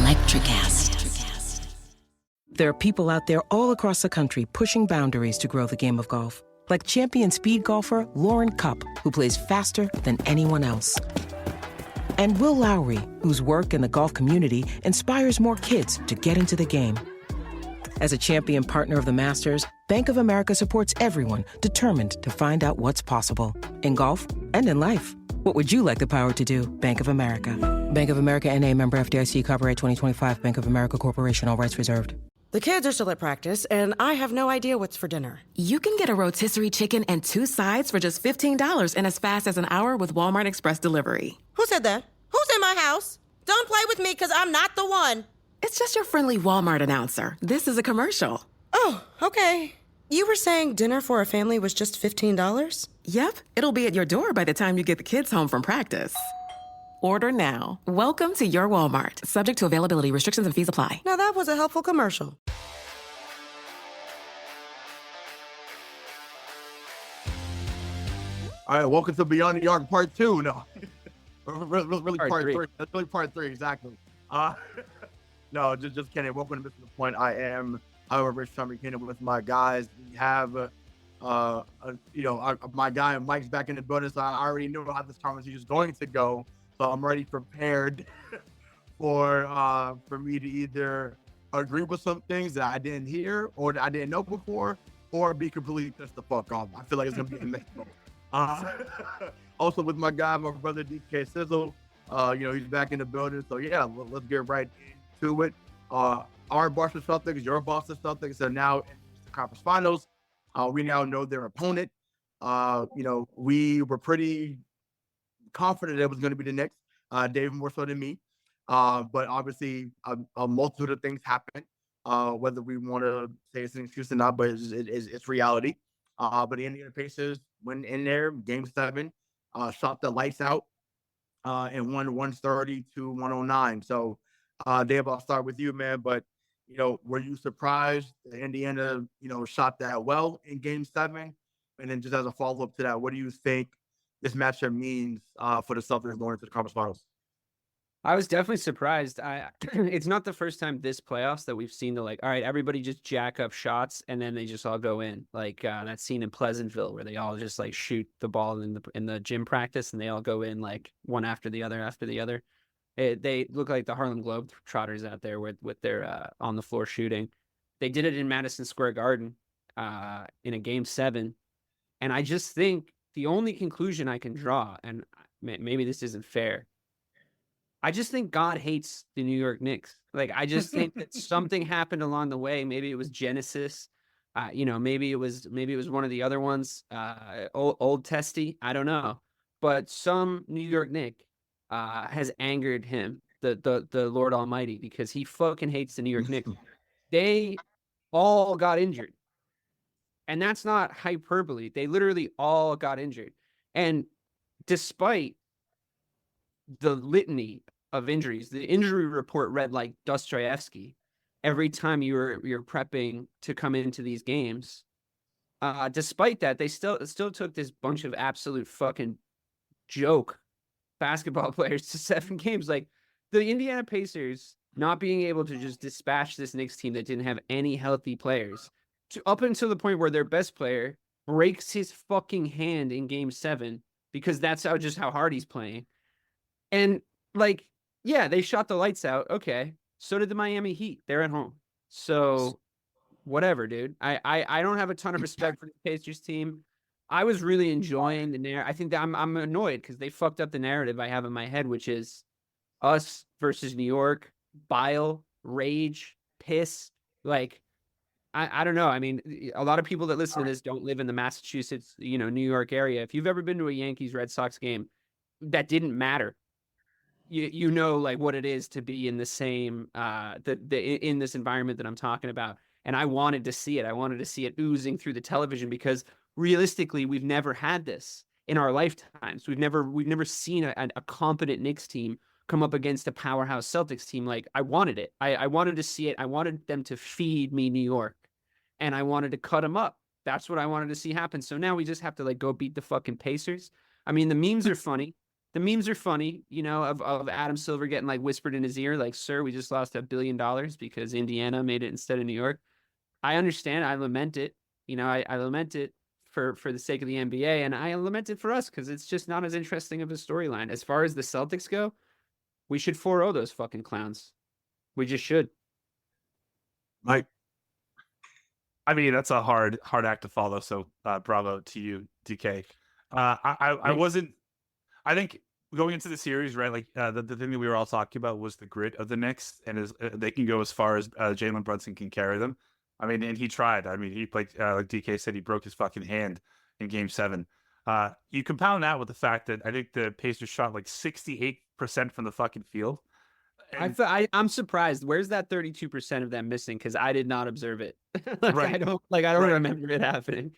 Electricast. There are people out there all across the country pushing boundaries to grow the game of golf. Like champion speed golfer Lauren Cupp, who plays faster than anyone else. And Will Lowry, whose work in the golf community inspires more kids to get into the game. As a champion partner of the Masters, Bank of America supports everyone determined to find out what's possible. In golf and in life. What would you like the power to do? Bank of America. Bank of America N.A. member FDIC, copyright 2025, Bank of America Corporation, all rights reserved. The kids are still at practice, and I have no idea what's for dinner. You can get a rotisserie chicken and 2 sides for just $15 in as fast as an hour with Walmart Express Delivery. Who said that? Who's in my house? Don't play with me, because I'm not the one. It's just your friendly Walmart announcer. This is a commercial. Oh, okay. You were saying dinner for a family was just $15? Yep, it'll be at your door by the time you get the kids home from practice. Order now. Welcome to your Walmart. Subject to availability, restrictions and fees apply. Now that was a helpful commercial. All right, welcome to Beyond the Arc Part 2. No, really Part Part 3. three. That's really Part 3, exactly. No, just kidding. Welcome to Missing the Point. I am, however, Rayshawn Buchanan with my guys. We have, my guy Mike's back in the building, so I already knew how this conversation is going to go. So I'm already prepared for me to either agree with some things that I didn't hear or that I didn't know before, or be completely pissed the fuck off. I feel like it's gonna be a mix. Also with my guy, my brother DK Sizzle. He's back in the building. So yeah, let's get right into it. Our Boston Celtics, your Boston Celtics are now in the conference finals. We now know their opponent. We were pretty confident it was going to be the Knicks. Dave more so than me. But obviously a multitude of things happen. Whether we want to say it's an excuse or not, but it's reality. But the Indiana Pacers went in there, Game 7, shot the lights out, and won 130-109. So, Dave, I'll start with you, man. But, were you surprised that Indiana, shot that well in Game 7? And then just as a follow-up to that, what do you think this matchup means for the Celtics going into the conference finals? I was definitely surprised. It's not the first time this playoffs that we've seen all right, everybody just jack up shots and then they just all go in. Like that scene in Pleasantville where they all just shoot the ball in the gym practice and they all go in one after the other. They look like the Harlem Globetrotters out there with their on the floor shooting. They did it in Madison Square Garden in a Game 7, and I just think the only conclusion I can draw, and maybe this isn't fair, I just think God hates the New York Knicks. I just think that something happened along the way. Maybe it was Genesis. Maybe it was one of the other ones, old Testy. I don't know. But some New York Knick has angered him, the Lord Almighty, because he fucking hates the New York Knicks. They all got injured. And that's not hyperbole. They literally all got injured. And despite the litany of injuries, the injury report read like Dostoevsky every time you're prepping to come into these games. Despite that, they still took this bunch of absolute fucking joke basketball players to 7 games. The Indiana Pacers not being able to just dispatch this Knicks team that didn't have any healthy players up until the point where their best player breaks his fucking hand in Game 7 because that's how hard he's playing. And they shot the lights out. Okay. So did the Miami Heat. They're at home. So whatever, dude. I don't have a ton of respect for the Pacers team. I was really enjoying the narrative. I think that I'm annoyed because they fucked up the narrative I have in my head, which is us versus New York, bile, rage, piss. I don't know. I mean, a lot of people that listen to this don't live in the Massachusetts, New York area. If you've ever been to a Yankees Red Sox game, that didn't matter. You know what it is to be in the same in this environment that I'm talking about. And I wanted to see it. I wanted to see it oozing through the television because realistically, we've never had this in our lifetimes. We've never seen a competent Knicks team come up against a powerhouse Celtics team. I wanted it. I wanted to see it. I wanted them to feed me New York, and I wanted to cut them up. That's what I wanted to see happen. So now we just have to go beat the fucking Pacers. I mean, the memes are funny. the memes are funny, of Adam Silver getting like whispered in his ear, like, "Sir, we just lost $1 billion because Indiana made it instead of New York." I understand. I lament it. I lament it for the sake of the NBA, and I lament it for us because it's just not as interesting of a storyline. As far as the Celtics go, we should 4-0 those fucking clowns. We just should. Mike. I mean, that's a hard act to follow. So bravo to you, DK. I wasn't. I think going into the series, right? Like the thing that we were all talking about was the grit of the Knicks, and they can go as far as Jalen Brunson can carry them. I mean, and he tried. I mean, he played like DK said, he broke his fucking hand in Game 7. You compound that with the fact that I think the Pacers shot like 68% from the fucking field. I'm surprised. Where's that 32% of them missing? Because I did not observe it. Right. I don't remember it happening.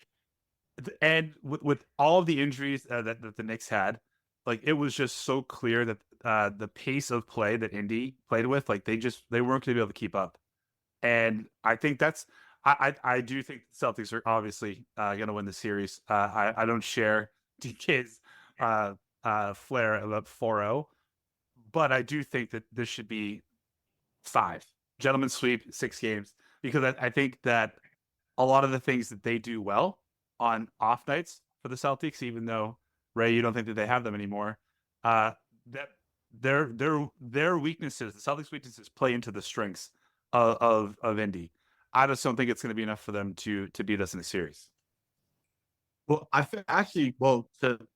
And with all of the injuries that the Knicks had, like it was just so clear that the pace of play that Indy played with, like they weren't going to be able to keep up. And I think I do think the Celtics are obviously going to win the series. I don't share DK's flair about 4-0, but I do think that this should be 5. Gentlemen's sweep, 6 games, because I think that a lot of the things that they do well on off nights for the Celtics, even though Ray, you don't think that they have them anymore, that their weaknesses, the Celtics' weaknesses, play into the strengths of Indy. I just don't think it's going to be enough for them to beat us in the series. Well,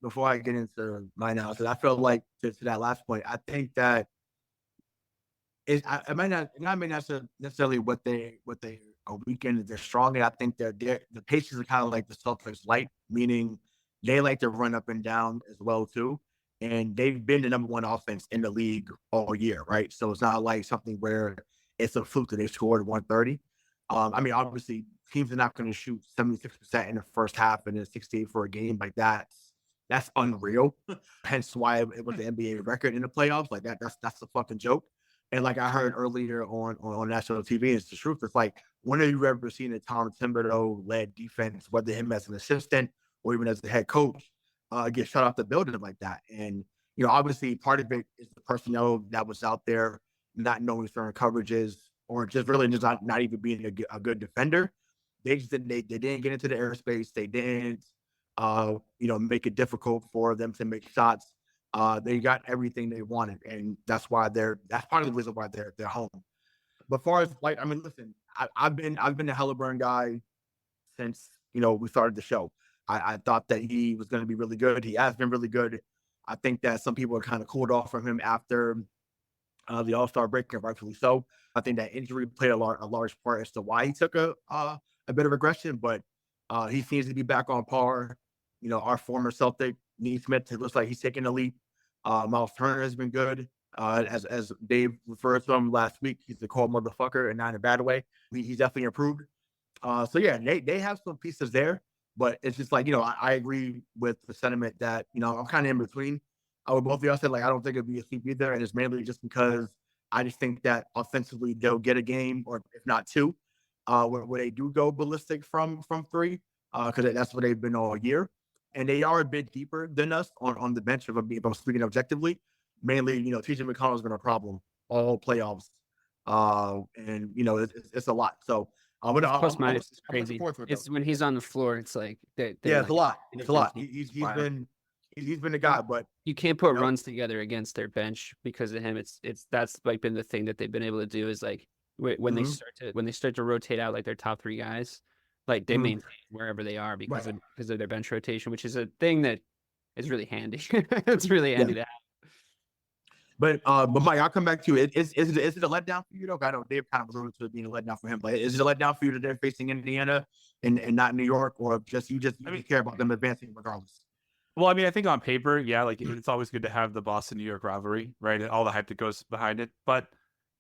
before I get into my analysis, I feel like to that last point, I think that it may not necessarily what they are weak in, they're strong in. I think that the Pacers are kind of like the Celtics light, meaning they like to run up and down as well too. And they've been the number 1 offense in the league all year, right? So it's not like something where it's a fluke that they scored 130. I mean, obviously, teams are not going to shoot 76% in the first half and then 68 for a game like that. That's unreal. Hence why it was the NBA record in the playoffs. Like that's a fucking joke. And like I heard earlier on national TV, it's the truth. It's like, when have you ever seen a Tom Thibodeau led defense, whether him as an assistant or even as the head coach, get shut off the building like that? And obviously, part of it is the personnel that was out there not knowing certain coverages, or just really just not even being a good defender. They didn't get into the airspace. They didn't, make it difficult for them to make shots. They got everything they wanted, and that's part of the reason why they're home. But far as listen, I've been a Halliburton guy since we started the show. I thought that he was going to be really good. He has been really good. I think that some people are kind of cooled off from him after the All-Star break, and rightfully so. I think that injury played a large part as to why he took a bit of regression, but he seems to be back on par. Our former Celtic, Neesmith, it looks like he's taking a leap. Miles Turner has been good. As Dave referred to him last week, he's a cold motherfucker, and not in a bad way. He's definitely improved. So yeah, they have some pieces there, but it's just like, I agree with the sentiment that, I'm kind of in between. Both of y'all said, like, I don't think it'd be a sweep either, and it's mainly just because I just think that offensively they'll get a game, or if not 2, where they do go ballistic from 3, because that's what they've been all year. And they are a bit deeper than us on the bench, if I'm speaking objectively. Mainly, TJ McConnell's been a problem all playoffs. And, it's a lot. So, Plus minus is crazy. It's when he's on the floor, it's like it's a lot. It's a lot. He's been the guy, but you can't put runs together against their bench because of him. That's like been the thing that they've been able to do, is like when they start to rotate out like their top 3 guys, like they maintain wherever they are because of their bench rotation, which is a thing that is really handy. It's really handy to have. But Mike, I'll come back to you. Is it a letdown for you though? I know Dave kind of alluded to it being a letdown for him, but is it a letdown for you that they're facing Indiana and not New York, or you care about them advancing regardless? Well, I mean, I think on paper, yeah, like it's always good to have the Boston-New York rivalry, right? And all the hype that goes behind it. But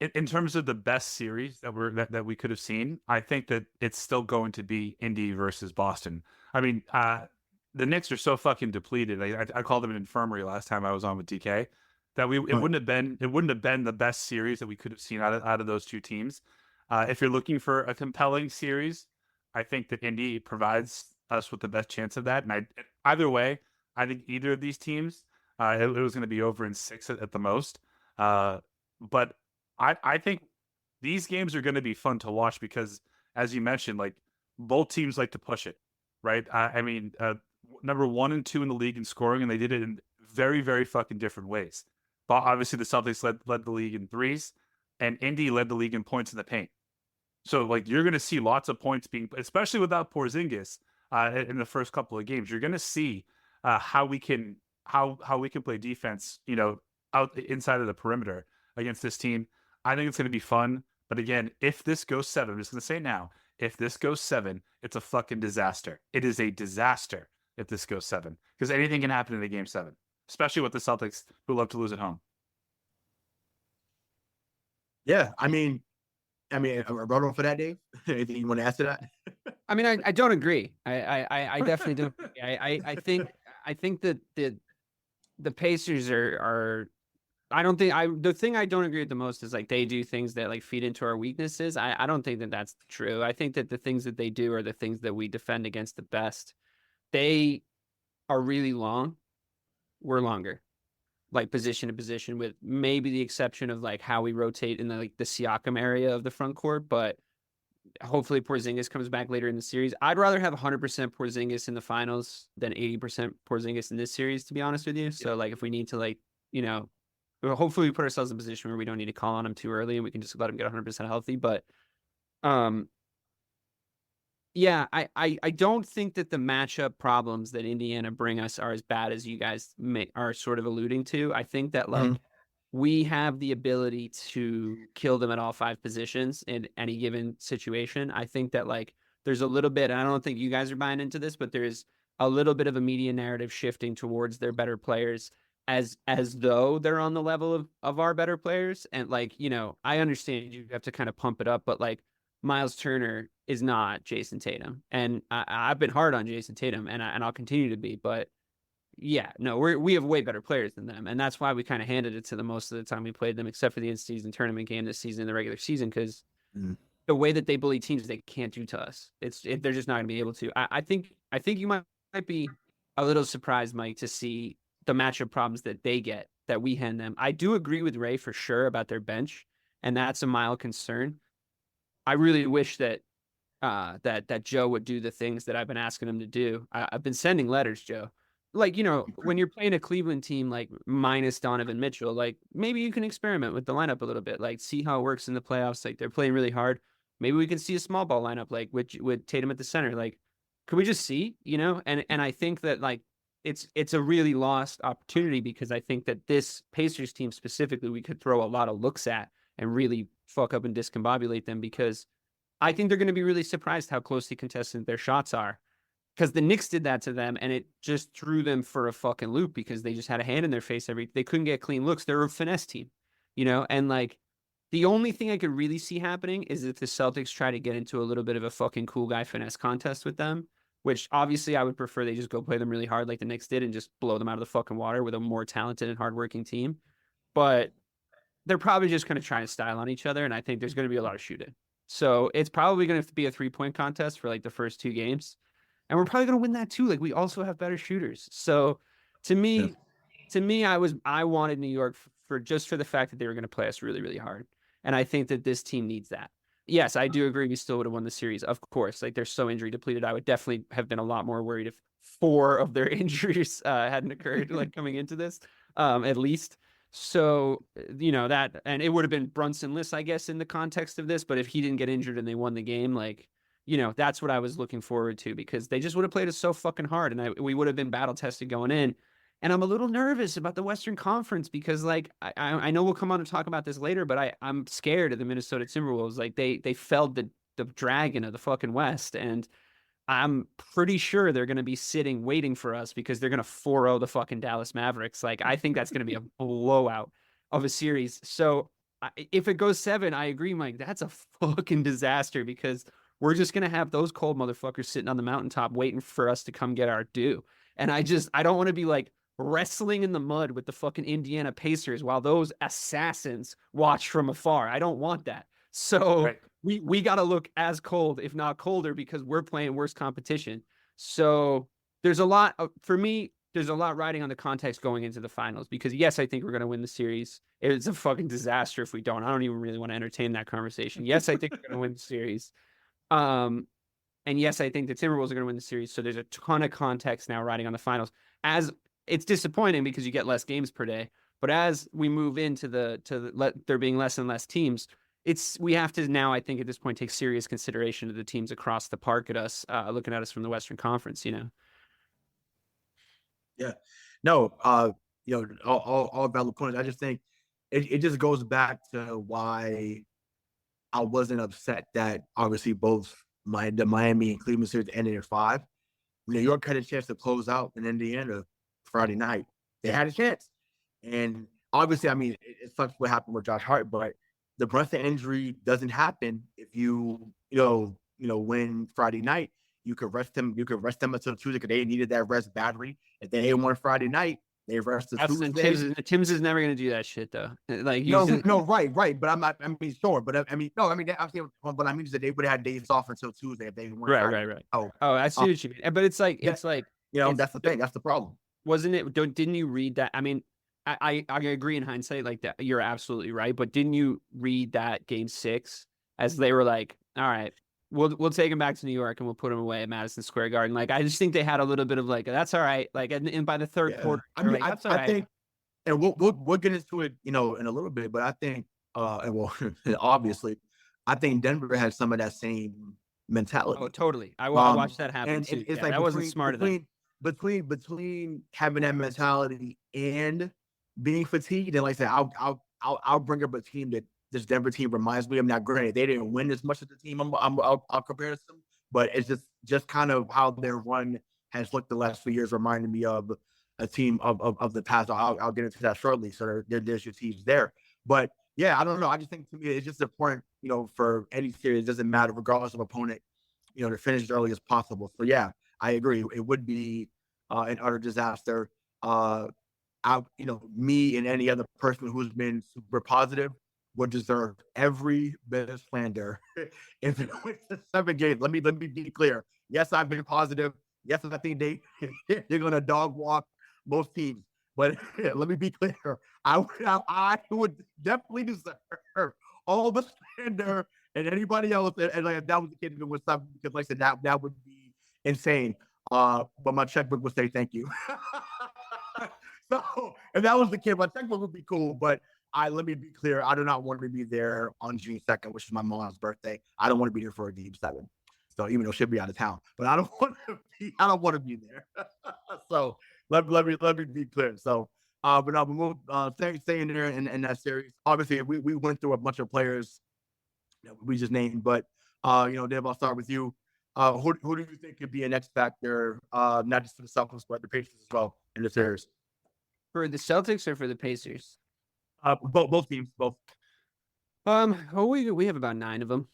in terms of the best series that we could have seen, I think that it's still going to be Indy versus Boston. I mean, the Knicks are so fucking depleted. I called them an infirmary last time I was on with DK. That it wouldn't have been the best series that we could have seen out of those 2 teams. If you're looking for a compelling series, I think that Indy provides us with the best chance of that. And either way, I think either of these teams It was going to be over in 6 at the most. But I think these games are going to be fun to watch because, as you mentioned, like both teams like to push it, right? I mean, number 1 and 2 in the league in scoring, and they did it in very, very fucking different ways. But obviously, the Celtics led the league in threes, and Indy led the league in points in the paint. So, like, you're going to see lots of points being, especially without Porzingis in the first couple of games. You're going to see how we can play defense, out inside of the perimeter against this team. I think it's going to be fun. But again, if this goes 7, I'm just going to say now, if this goes 7, it's a fucking disaster. It is a disaster if this goes 7 because anything can happen in a game 7, especially with the Celtics who love to lose at home. Yeah, I mean, a rebuttal for that, Dave? Anything you want to add to that? I mean, I don't agree. I definitely don't agree. I think that the Pacers are the thing I don't agree with the most is like they do things that like feed into our weaknesses. I don't think that that's true. I think that the things that they do are the things that we defend against the best. They are really long. We're longer, like position to position, with maybe the exception of like how we rotate in the Siakam area of the front court. But hopefully Porzingis comes back later in the series. I'd rather have 100% Porzingis in the finals than 80% Porzingis in this series, to be honest with you. So like if we need to hopefully we put ourselves in a position where we don't need to call on him too early and we can just let him get 100% healthy. But yeah, I don't think that the matchup problems that Indiana bring us are as bad as you guys are sort of alluding to. I think that we have the ability to kill them at all 5 positions in any given situation. I think that there's a little bit, and I don't think you guys are buying into this, but there's a little bit of a media narrative shifting towards their better players as though they're on the level of our better players. And I understand you have to kind of pump it up, but Miles Turner is not Jason Tatum. And I've been hard on Jason Tatum and I'll continue to be, but yeah, no, we have way better players than them. And that's why we kind of handed it to them most of the time we played them, except for the in-season tournament game this season, in the regular season, because the way that they bully teams, they can't do to us. They're just not going to be able to. I think you might be a little surprised, Mike, to see the matchup problems that they get, that we hand them. I do agree with Ray for sure about their bench, and that's a mild concern. I really wish that that Joe would do the things that I've been asking him to do. I've been sending letters, Joe. When you're playing a Cleveland team minus Donovan Mitchell, maybe you can experiment with the lineup a little bit, see how it works in the playoffs. They're playing really hard. Maybe we can see a small ball lineup with Tatum at the center. Could we just see, And I think that it's a really lost opportunity, because I think that this Pacers team specifically, we could throw a lot of looks at and really fuck up and discombobulate them, because I think they're going to be really surprised how closely contested their shots are. Because the Knicks did that to them, and it just threw them for a fucking loop, because they just had a hand in their face they couldn't get clean looks. They're a finesse team, And the only thing I could really see happening is if the Celtics try to get into a little bit of a fucking cool guy finesse contest with them, which obviously I would prefer they just go play them really hard like the Knicks did and just blow them out of the fucking water with a more talented and hardworking team. But they're probably just going to try and style on each other, and I think there's going to be a lot of shooting. So it's probably going to be a 3-point contest for the first 2 games. And we're probably going to win that too. We also have better shooters. So to me, I wanted New York for the fact that they were going to play us really, really hard. And I think that this team needs that. Yes, I do agree. We still would have won the series. Of course, they're so injury depleted. I would definitely have been a lot more worried if 4 of their injuries hadn't occurred coming into this, at least. So, that, and it would have been Brunson-less, I guess, in the context of this. But if he didn't get injured and they won the game, that's what I was looking forward to, because they just would have played us so fucking hard, and we would have been battle tested going in. And I'm a little nervous about the Western Conference, because I know we'll come on and talk about this later, but I'm scared of the Minnesota Timberwolves. They felled the dragon of the fucking West, and I'm pretty sure they're going to be sitting waiting for us, because they're going to 4-0 the fucking Dallas Mavericks. I think that's going to be a blowout of a series. So if it goes 7, I agree, Mike, that's a fucking disaster, because we're just going to have those cold motherfuckers sitting on the mountaintop waiting for us to come get our due. And I don't want to be wrestling in the mud with the fucking Indiana Pacers while those assassins watch from afar. I don't want that. So right. we got to look as cold, if not colder, because we're playing worse competition. So there's a lot for me. there's a lot riding on the context going into the finals because yes, I think we're going to win the series. It's a fucking disaster if we don't. I don't even really want to entertain that conversation. Yes, I think we're going to win the series. And yes, I think the Timberwolves are going to win the series. So there's a ton of context now riding on the finals. As it's disappointing because you get less games per day. But as we move into there being less and less teams, we have to now, I think at this point, take serious consideration of the teams across the park at us, looking at us from the Western Conference, Yeah. No, all valid points. I just think it just goes back to why I wasn't upset that obviously both the Miami and Cleveland series ended in 5. New York had a chance to close out in Indiana Friday night. They had a chance. And obviously, I mean, it sucks what happened with Josh Hart, but the Brunson injury doesn't happen if you win Friday night. You could rest him. You could rest them until Tuesday because they needed that rest badly. If they didn't win Friday night, they rested Tuesday. Tim's is never going to do that shit though. Like right. But I'm not. I mean, sure. But I mean, no. I mean, I'm saying what I mean is that they would have had days off until Tuesday if they didn't win. Right. Oh, I see what you mean. But it's like that's the thing. That's the problem. Wasn't it? Didn't you read that? I mean, I agree in hindsight, like that. You're absolutely right. But didn't you read that Game 6 as they were like, all right, we'll take him back to New York and we'll put him away at Madison Square Garden. Like, I just think they had a little bit of like, that's all right. Like, and by the third quarter, I mean, like, that's all I right. think, and we'll get into it, in a little bit. But I think, obviously, I think Denver has some of that same mentality. Oh, totally. I watched that happen and too. It's like that wasn't smart of them. Between having that mentality and being fatigued, and like I said, I'll bring up a team that this Denver team reminds me of. Now, granted, they didn't win as much as the team I'll compare to them, but it's just kind of how their run has looked the last few years, reminding me of a team of the past. I'll get into that shortly. So there's your teams there, but yeah, I don't know. I just think to me it's just important, for any series, it doesn't matter regardless of opponent, to finish as early as possible. So yeah, I agree. It would be an utter disaster. Me and any other person who's been super positive would deserve every bit of slander if it went to 7 games. Let me be clear. Yes, I've been positive. Yes, I think they're gonna dog walk most teams. But let me be clear. I would definitely deserve all the slander and anybody else. And like, if that was the case, it was something, because like I said, that would be insane. But my checkbook would say thank you. So if that was the case, my checkbook would be cool. But let me be clear, I do not want to be there on June 2nd, which is my mom's birthday. I don't want to be there for a Game 7. So even though she'll be out of town, but I don't want to be there. So let me be clear. So but no, we move staying there in that series. Obviously, we went through a bunch of players that we just named, but Dave, I'll start with you. Who do you think could be an X factor, not just for the Celtics, but the Pacers as well in the series? For the Celtics or for the Pacers? Both teams, both. We have about 9 of them.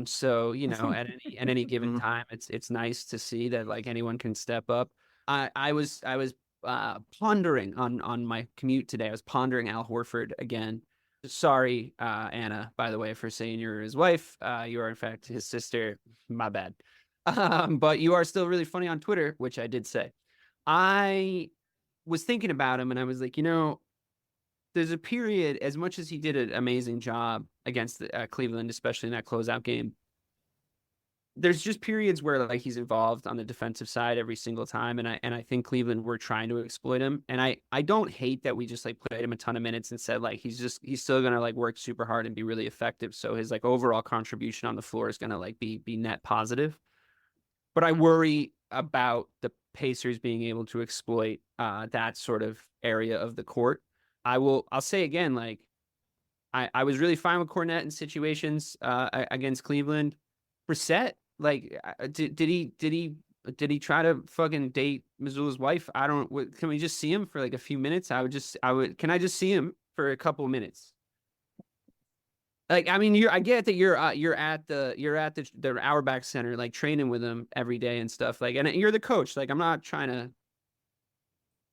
So at any given time, it's nice to see that like anyone can step up. I was pondering on my commute today. I was pondering Al Horford again. Sorry, Anna, by the way, for saying you're his wife. You are in fact his sister. My bad. But you are still really funny on Twitter, which I did say. I was thinking about him and I was like, there's a period, as much as he did an amazing job against Cleveland, especially in that closeout game, there's just periods where like he's involved on the defensive side every single time. And I think Cleveland were trying to exploit him. And I don't hate that we just like played him a ton of minutes and said like, he's still going to like work super hard and be really effective. So his like overall contribution on the floor is going to like be net positive. But I worry about the Pacers being able to exploit that sort of area of the court. I'll say again, like I was really fine with Cornette in situations against Cleveland. Brissett, like, did he try to fucking date Missoula's wife? Can we just see him for like a few minutes? Can I just see him for a couple of minutes? Like, I mean, I get that you're at the Auerbach Center, like training with him every day and stuff. Like, and you're the coach. Like, I'm not trying to.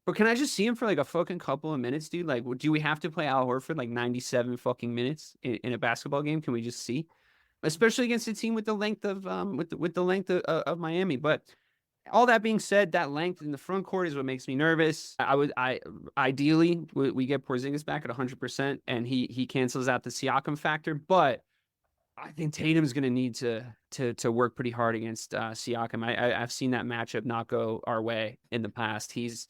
But can I just see him for like a fucking couple of minutes, dude? Like, do we have to play Al Horford like 97 fucking minutes in a basketball game? Can we just see? Especially against a team with the length of with the length of Miami. But all that being said, that length in the front court is what makes me nervous. Ideally we get Porzingis back at 100% and he cancels out the Siakam factor, but I think Tatum's going to need to work pretty hard against Siakam. I've seen that matchup not go our way in the past. He's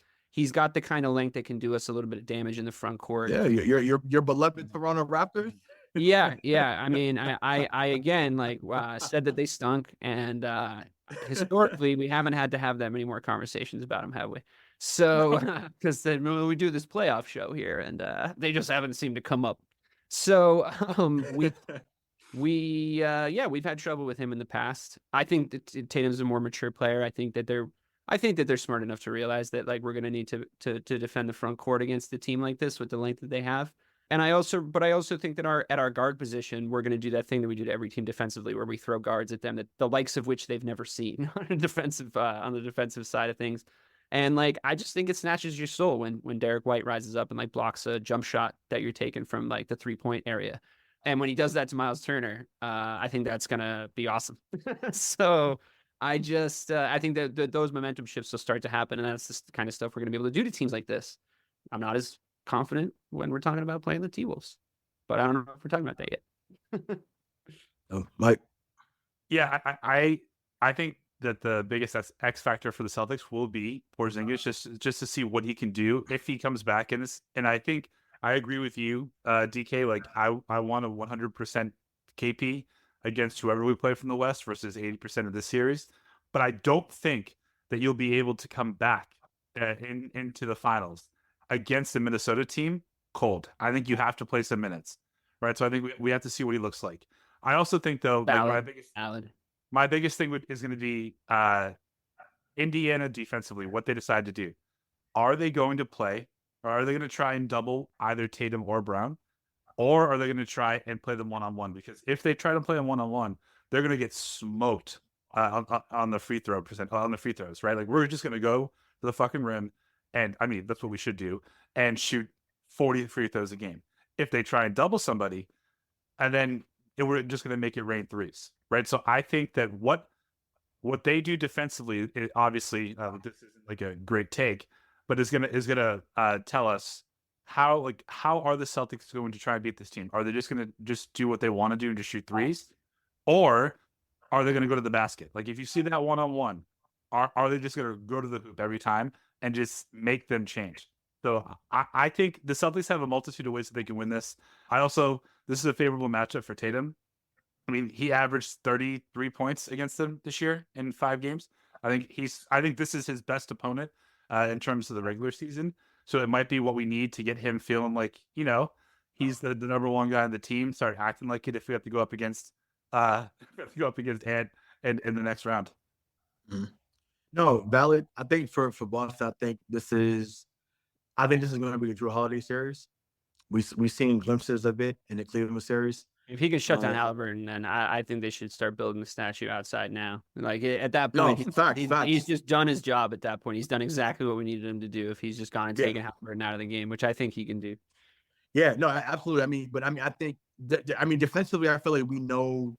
got the kind of length that can do us a little bit of damage in the front court. Yeah, your beloved Toronto Raptors. Yeah. I mean, I again said that they stunk, and historically we haven't had to have that many more conversations about them, have we? So because then we do this playoff show here, and they just haven't seemed to come up. So we've had trouble with him in the past. I think that Tatum's a more mature player. I think that they're smart enough to realize that we're going to need to defend the front court against a team like this with the length that they have. And I also think that at our guard position, we're going to do that thing that we do to every team defensively, where we throw guards at them, that the likes of which they've never seen on the defensive side of things. And I just think it snatches your soul when Derek White rises up and blocks a jump shot that you're taking from the 3-point area. And when he does that to Miles Turner, I think that's going to be awesome. So I think that those momentum shifts will start to happen. And that's the kind of stuff we're going to be able to do to teams like this. I'm not as confident when we're talking about playing the T-Wolves, but I don't know if we're talking about that yet. Mike. Yeah, I think that the biggest X factor for the Celtics will be Porzingis, just to see what he can do if he comes back in this. And I think I agree with you, DK. I want a 100% KP against whoever we play from the West versus 80% of this series. But I don't think that you'll be able to come back into the finals against the Minnesota team cold. I think you have to play some minutes, right? So I think we have to see what he looks like. I also think, though, my biggest thing is going to be Indiana defensively, what they decide to do. Are they going to play, or are they going to try and double either Tatum or Brown? Or are they going to try and play them one-on-one? Because if they try to play them one-on-one, they're going to get smoked on the free throws, right? We're just going to go to the fucking rim, and I mean, that's what we should do, and shoot 40 free throws a game. If they try and double somebody, and then we're just going to make it rain threes, right? So I think that what they do defensively, obviously, this isn't a great take, but is gonna tell us how are the Celtics going to try and beat this team? Are they just going to just do what they want to do and just shoot threes, or are they going to go to the basket? If you see that one-on-one, are they just going to go to the hoop every time and just make them change? So I think the Celtics have a multitude of ways that they can win this. This is a favorable matchup for Tatum. I mean, he averaged 33 points against them this year in 5 games. I think this is his best opponent in terms of the regular season. So it might be what we need to get him feeling he's the number one guy on the team. Start acting like it if we have to go up against Ant in the next round. Mm-hmm. No, valid. I think for Boston, I think this is going to be a Drew Holiday series. We've seen glimpses of it in the Cleveland series. If he can shut down Halliburton, then I think they should start building the statue outside now. At that point, he's just done his job. At that point, he's done exactly what we needed him to do. If he's just gone and taken Halliburton out of the game, which I think he can do. Yeah, no, absolutely. I think defensively, I feel like we know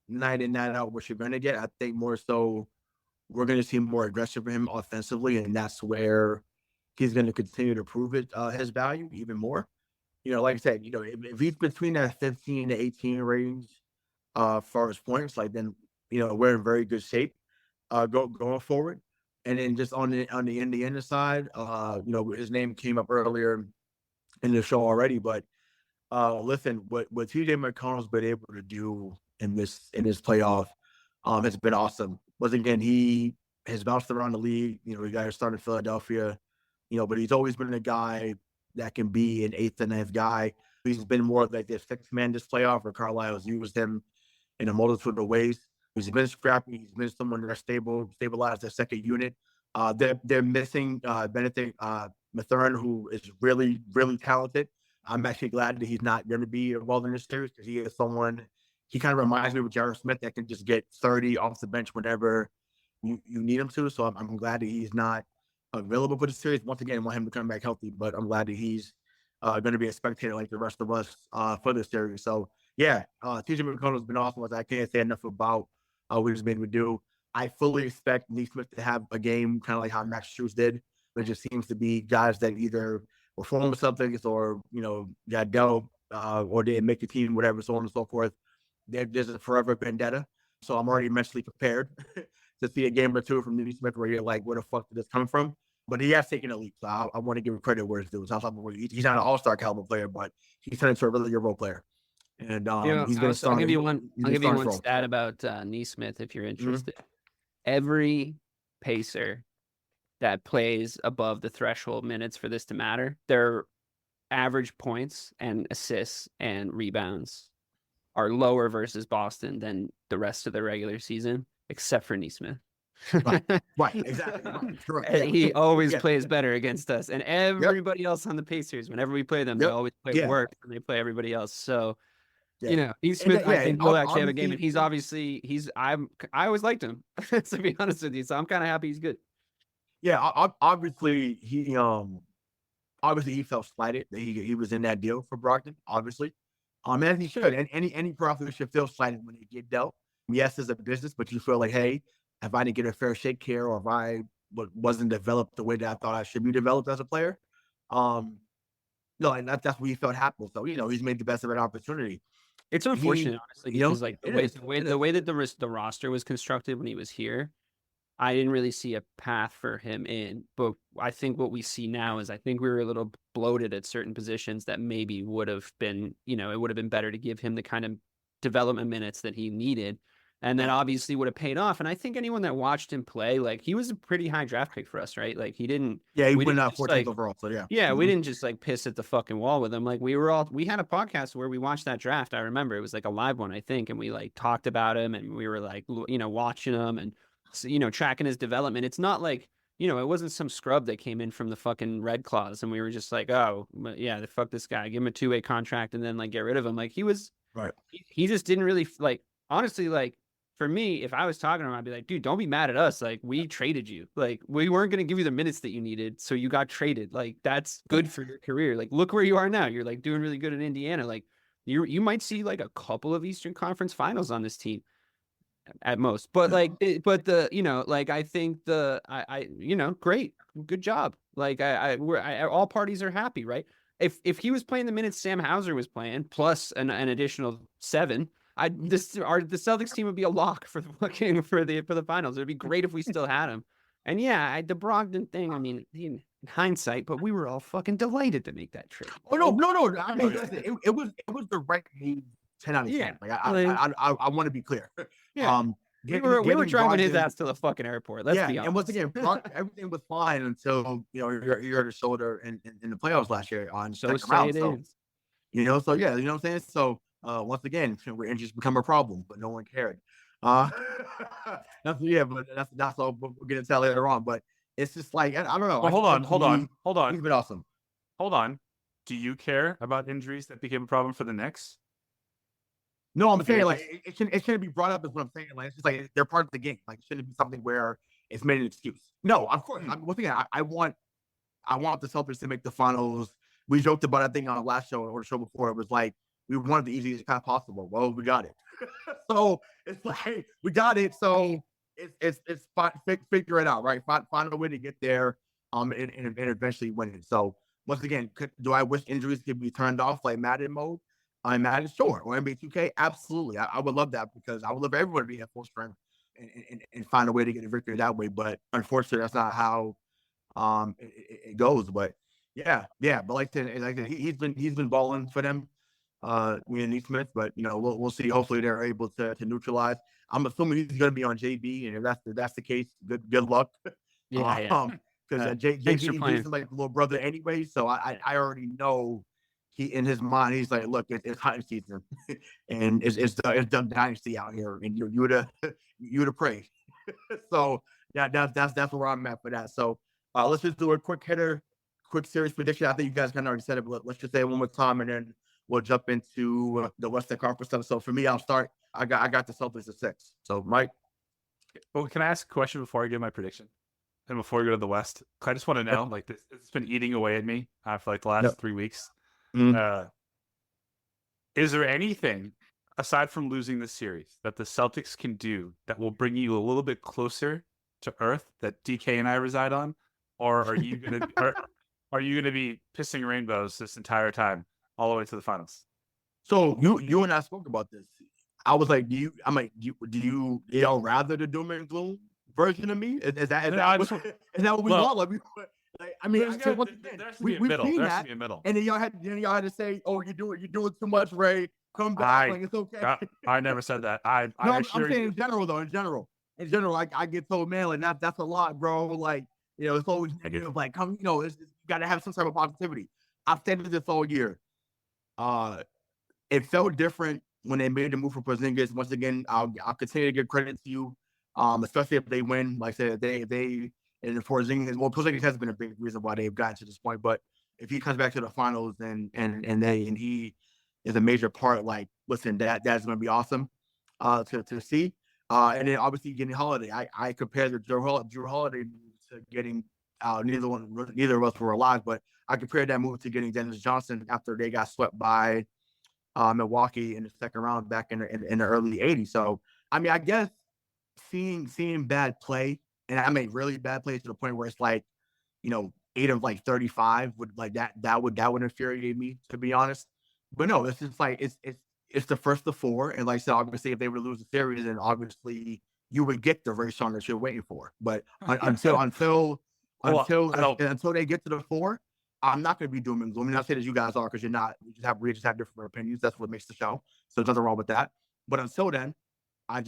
night in, night out what you're going to get. I think more so we're going to see more aggressive for him offensively, and that's where he's going to continue to prove his value even more. Like I said, if he's between that 15 to 18 range for his points, then we're in very good shape going forward. And then just on the Indiana side, his name came up earlier in the show already, but listen, what TJ McConnell's been able to do in this playoff has been awesome. Once again, he has bounced around the league. He got to start in Philadelphia, but he's always been a guy that can be an 8th and 9th guy. He's been more like the 6th man this playoff, where Carlisle's used him in a multitude of ways. He's been scrappy. He's been someone that's stabilized their second unit. They're missing Benedict Mathurin, who is really, really talented. I'm actually glad that he's not going to be involved in this series, because he is someone, he kind of reminds me of J.R. Smith, that can just get 30 off the bench whenever you need him to. So I'm glad that he's not available for the series. Once again, I want him to come back healthy, but I'm glad that he's going to be a spectator like the rest of us for this series. So yeah, TJ McConnell's been awesome. I can't say enough about what he's been able to do. I fully expect Neesmith to have a game kind of like how Max Strus did. It just seems to be guys that either were former Celtics or, got dealt or didn't make the team, whatever, so on and so forth. There's a forever vendetta. So I'm already mentally prepared to see a game or two from Neesmith where you're like, where the fuck did this come from? But he has taken a leap. So I want to give him credit where it's due. He's not an all-star caliber player, but he's turned into a really good role player. And he's going to start. I'll give you one. I'll give you one role. stat about Neesmith if you're Mm-hmm. interested. Every pacer that plays above the threshold minutes for this to matter, their average points and assists and rebounds are lower versus Boston than the rest of the regular season, except for Neesmith. Right, exactly. Right. Correct. And he always plays better against us. And everybody Yep. else on the Pacers, whenever we play them, they always play worse than they play everybody else. So, Neesmith, I think will actually have a game. And he's obviously, I always liked him, to be honest with you. So I'm kind of happy he's good. Yeah, obviously he felt slighted that he was in that deal for Brogdon, obviously. As he should. And any pro athlete should feel slighted when they get dealt. Yes, it's a business, but you feel like, hey, if I didn't get a fair shake here, or if I wasn't developed the way that I thought I should be developed as a player, and that's what he felt happened. So he's made the best of an opportunity. It's unfortunate, honestly, because like the way that the roster was constructed when he was here, I didn't really see a path for him in. But I think what we see now is I think we were a little bloated at certain positions that maybe would have been, it would have been better to give him the kind of development minutes that he needed. And then obviously would have paid off. And I think anyone that watched him play, like he was a pretty high draft pick for us, right? Like he didn't. Yeah, he went out 14th overall. So yeah. Yeah, we didn't just like piss at the fucking wall with him. Like we had a podcast where we watched that draft. I remember it was like a live one, I think. And we like talked about him and we were like, watching him and, tracking his development. It's not like, it wasn't some scrub that came in from the fucking Red Claws. And we were just like, oh, yeah, fuck this guy. Give him a 2-way contract and then like get rid of him. Like he was, right. He just didn't really like, honestly, like, for me, if I was talking to him, I'd be like, dude, don't be mad at us. Like, we traded you. Like, we weren't going to give you the minutes that you needed. So you got traded. Like, that's good for your career. Like, look where you are now. You're like doing really good in Indiana. Like, you might see like a couple of Eastern Conference finals on this team at most. But like, I think great, good job. Like, all parties are happy, right? If he was playing the minutes Sam Hauser was playing, plus an additional 7, the Celtics team would be a lock for the finals. It'd be great if we still had him. And yeah, the Brogdon thing, I mean, in hindsight, but we were all fucking delighted to make that trade. Oh no! I mean, listen, it was the right move 10 out of 10. Yeah, like I want to be clear. Yeah. We were driving his ass to the fucking airport. Let's be honest. And once again, everything was fine until you hurt his shoulder in the playoffs last year on second round. So, so yeah, you know what I'm saying. So once again, where injuries become a problem, but no one cared. That's all we're gonna tell later on. But it's just like I don't know. Well, hold on. He's been awesome. Hold on. Do you care about injuries that became a problem for the Knicks? No, I'm saying like it shouldn't be brought up as what I'm saying. Like it's just like they're part of the game. Like it shouldn't be something where it's made an excuse. No, of course. Once again, I want the Celtics to make the finals. We joked about that thing on the last show or the show before. It was like we wanted the easiest path possible. Well, we got it. So it's like we got it. So it's figure it out, right? Find a way to get there. And eventually win it. So once again, do I wish injuries could be turned off like Madden mode? I'm Madden, sure. Or NBA 2K, absolutely. I would love that because I would love everyone to be at full strength and find a way to get a victory that way. But unfortunately, that's not how it goes. But yeah. But like he's been balling for them. Neesmith, but we'll see. Hopefully, they're able to neutralize. I'm assuming he's going to be on JB, and if that's the case, good luck. Yeah. Because JB is like a little brother anyway, so I already know. He in his mind, he's like, look, it's hunting season, and it's done dynasty out here, and you to pray. So yeah, that's where I'm at for that. So let's just do a quick series prediction. I think you guys kind of already said it, but let's just say it one more time, and then we'll jump into the Western Conference stuff. So for me, I'll start. I got the Celtics at 6. So Mike, well, can I ask a question before I give my prediction? And before we go to the West, I just want to know, like this, it's been eating away at me for like the last 3 weeks. Is there anything aside from losing the series, that the Celtics can do that will bring you a little bit closer to Earth that DK and I reside on, or are you gonna be pissing rainbows this entire time all the way to the finals? So you and I spoke about this. I was like, do y'all rather the doom and gloom version of me? Is that is that what we want? Like, I mean, once again, there has to be a middle. seen There has that, to be a middle. and then y'all had to say, oh, you're doing too much, Ray. Come back, like it's okay. I never said that. No, I'm saying in general though. In general, I get told, man, like that's a lot, bro. Like, it's always negative. Like, come, you got to have some type of positivity. I've said this all year. It felt different when they made the move for Porzingis. Once again, I'll continue to give credit to you, especially if they win. Like I said, they and Porzingis has been a big reason why they've gotten to this point. But if he comes back to the finals and he is a major part, like, listen, that's going to be awesome to see. And then obviously getting Holiday, I compared the Drew Holiday move to getting neither of us were alive, but I compared that move to getting Dennis Johnson after they got swept by Milwaukee in the second round back in the early 80s. So, I mean, I guess seeing bad play, and I mean really bad play to the point where it's like, 8 of like 35 would like that would infuriate me, to be honest. But no, it's just like it's the first of 4, and like I said, obviously if they were to lose the series, then obviously you would get the Rayshawn that you're waiting for. But until they get to the 4, I'm not going to be doom and gloom. Not say that you guys are, because you're not. We just have different opinions. That's what makes the show. So there's nothing wrong with that. But until then, I am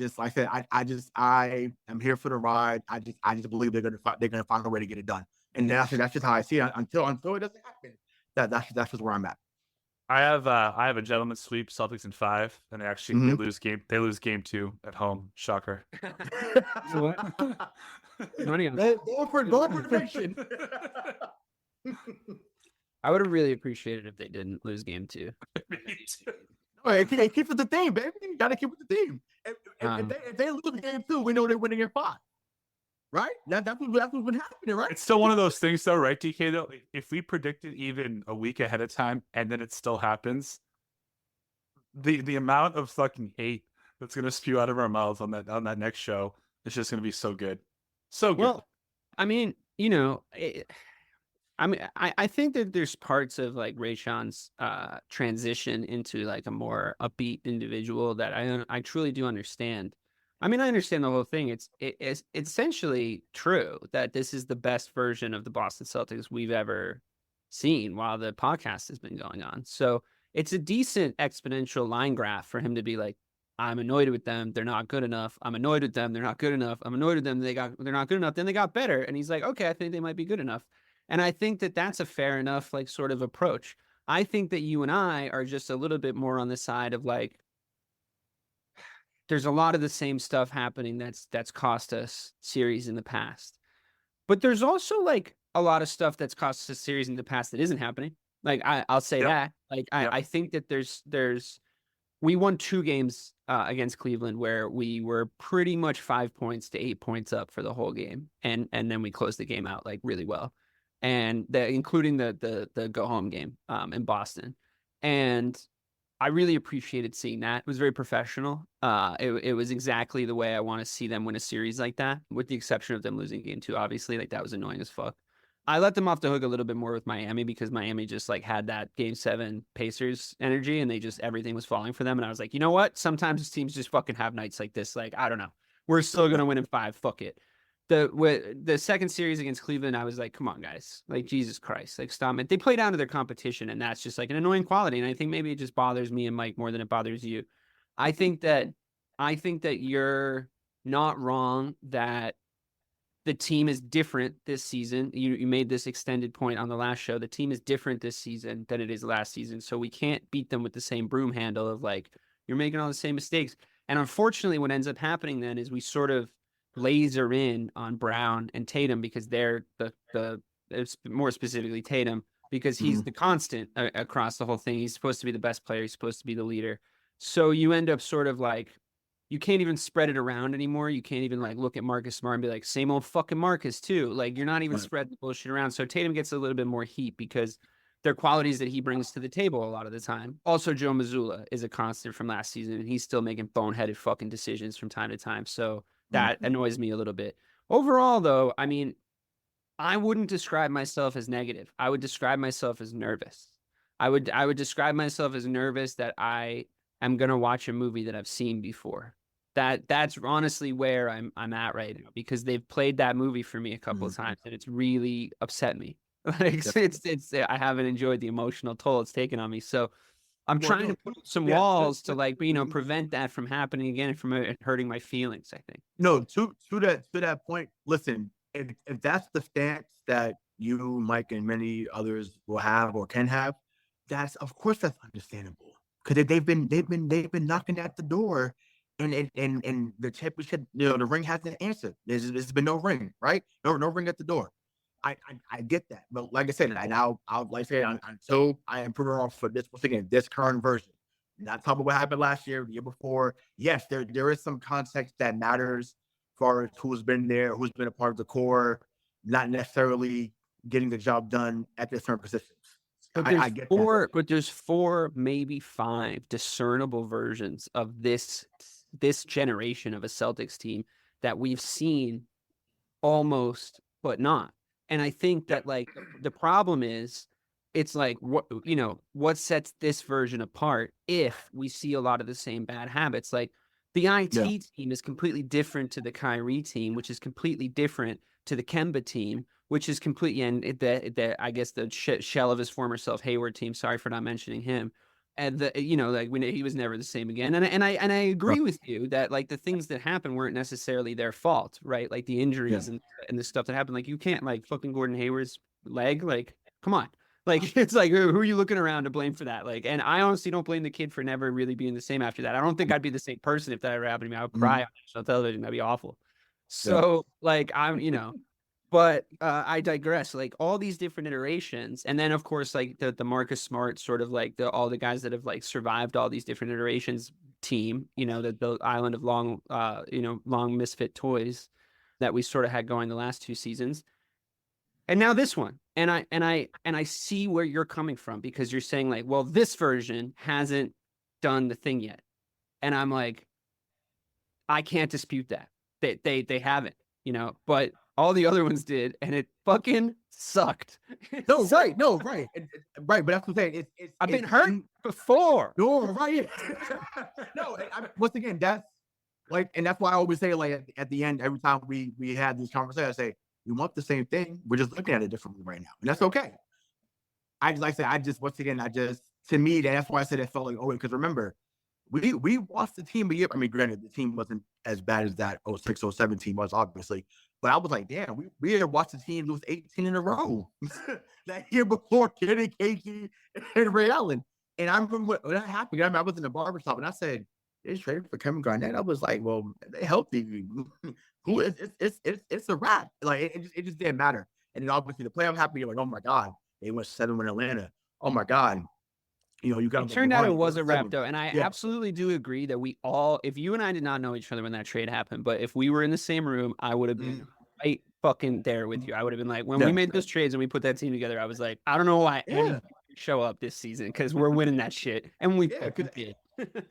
here for the ride. I just believe they're gonna find a way to get it done. And that's just how I see it. Until it doesn't happen, that's just where I'm at. I have a gentleman's sweep, Celtics in 5, and they lose game 2 at home. Shocker. What? Going for prediction. I would have really appreciated if they didn't lose game 2. Hey, keep with the theme, baby. You gotta keep with the theme. If they lose game 2, we know they're winning in 5. Right? That's what's been happening, right? It's still one of those things, though, right, DK? Though, if we predicted even a week ahead of time and then it still happens, the amount of fucking hate that's gonna spew out of our mouths on that next show is just gonna be so good, so good. Well, I mean, I think that there's parts of like Rayshawn's transition into like a more upbeat individual that I truly do understand. I mean, I understand the whole thing. It's essentially true that this is the best version of the Boston Celtics we've ever seen while the podcast has been going on. So it's a decent exponential line graph for him to be like, I'm annoyed with them. They're not good enough. I'm annoyed with them. They're not good enough. I'm annoyed with them. They're not good enough. Then they got better. And he's like, okay, I think they might be good enough. And I think that that's a fair enough, like, sort of approach. I think that you and I are just a little bit more on the side of like, there's a lot of the same stuff happening that's cost us series in the past. But there's also like a lot of stuff that's cost us series in the past that isn't happening. Like I'll say that. Like I think that we won 2 games against Cleveland where we were pretty much 5 points to 8 points up for the whole game. And then we closed the game out like really well. And including the go home game in Boston. And I really appreciated seeing that. It was very professional. It was exactly the way I want to see them win a series like that, with the exception of them losing game 2. Obviously, like that was annoying as fuck. I let them off the hook a little bit more with Miami because Miami just like had that game 7 Pacers energy and everything was falling for them. And I was like, you know what? Sometimes teams just fucking have nights like this. Like, I don't know. We're still going to win in 5. Fuck it. The second series against Cleveland, I was like, come on, guys. Like, Jesus Christ. Like, stop it. They play down to their competition, and that's just like an annoying quality. And I think maybe it just bothers me and Mike more than it bothers you. I think that you're not wrong that the team is different this season. You made this extended point on the last show. The team is different this season than it is last season. So we can't beat them with the same broom handle of like, you're making all the same mistakes. And unfortunately, what ends up happening then is we sort of laser in on Brown and Tatum because they're more specifically Tatum, because he's the constant across the whole thing. He's supposed to be the best player. He's supposed to be the leader. So you end up sort of like, you can't even spread it around anymore. You can't even like look at Marcus Smart and be like, same old fucking Marcus too. Like, you're not even spreading the bullshit around. So Tatum gets a little bit more heat because they're qualities that he brings to the table a lot of the time. Also, Joe Mazzulla is a constant from last season, and he's still making boneheaded fucking decisions from time to time. So that annoys me a little bit. Overall, though, I mean, I wouldn't describe myself as negative. I would describe myself as nervous. I would describe myself as nervous that I am gonna watch a movie that I've seen before. That's honestly where I'm at right now, because they've played that movie for me a couple of times and it's really upset me. Like it's I haven't enjoyed the emotional toll it's taken on me. So I'm trying to put some walls to like, prevent that from happening again and from hurting my feelings, I think. No, to that point, listen, if that's the stance that you, Mike, and many others will have or can have, that's of course that's understandable. Because they've been knocking at the door, and the championship, the ring hasn't answered. There's been no ring, right? No ring at the door. I get that, but like I said, I'll like I say until I improve off for this once again, this current version. Not talking about what happened last year, the year before. Yes, there is some context that matters as far as who's been there, who's been a part of the core, not necessarily getting the job done at the certain positions. But I get that. but there's 4, maybe 5 discernible versions of this generation of a Celtics team that we've seen almost, but not. And I think that like the problem is, it's like what sets this version apart if we see a lot of the same bad habits. Like the IT team is completely different to the Kyrie team, which is completely different to the Kemba team, which is completely, and I guess the shell of his former self, Hayward team. Sorry for not mentioning him. And like when he was never the same again. And I agree with you that like the things that happened weren't necessarily their fault, right? Like the injuries and the stuff that happened. Like you can't like fucking Gordon Hayward's leg. Like, come on. Like it's like who are you looking around to blame for that? Like, and I honestly don't blame the kid for never really being the same after that. I don't think I'd be the same person if that ever happened to me. I would cry on national television. That'd be awful. So like but I digress. Like all these different iterations, and then of course like the Marcus Smart sort of like all the guys that have like survived all these different iterations team, the island of long misfit toys that we sort of had going the last 2 seasons. And now this one. And I see where you're coming from, because you're saying like, well, this version hasn't done the thing yet. And I'm like, I can't dispute that. They haven't, but all the other ones did, and it fucking sucked. No, right. Right, but that's what I'm saying. I've been hurt before. No, right. No, once again, that's like, and that's why I always say, like, at the end, every time we had this conversation, I say, we want the same thing. We're just looking at it differently right now. And that's okay. To me, that's why I said it felt like, because remember, we watched the team a year. I mean, granted, the team wasn't as bad as that 06, 07 team was, obviously. But I was like, damn, we had watched the team lose 18 in a row that year before, Kenny, KG, and Ray Allen. And I remember when that happened, I was in the barbershop and I said, they traded for Kevin Garnett. I was like, well, they healthy. It's a wrap. Like it just didn't matter. And then obviously the playoff happened. You're like, oh my God, they went 7 in Atlanta. Oh my God. You got. It turned out it was a wrap though, and I absolutely do agree that we all, if you and I did not know each other when that trade happened, but if we were in the same room, I would have been right fucking there with you. I would have been like, when we made those trades and we put that team together, I was like, I don't know why anyone show up this season, because we're winning that shit, and we did.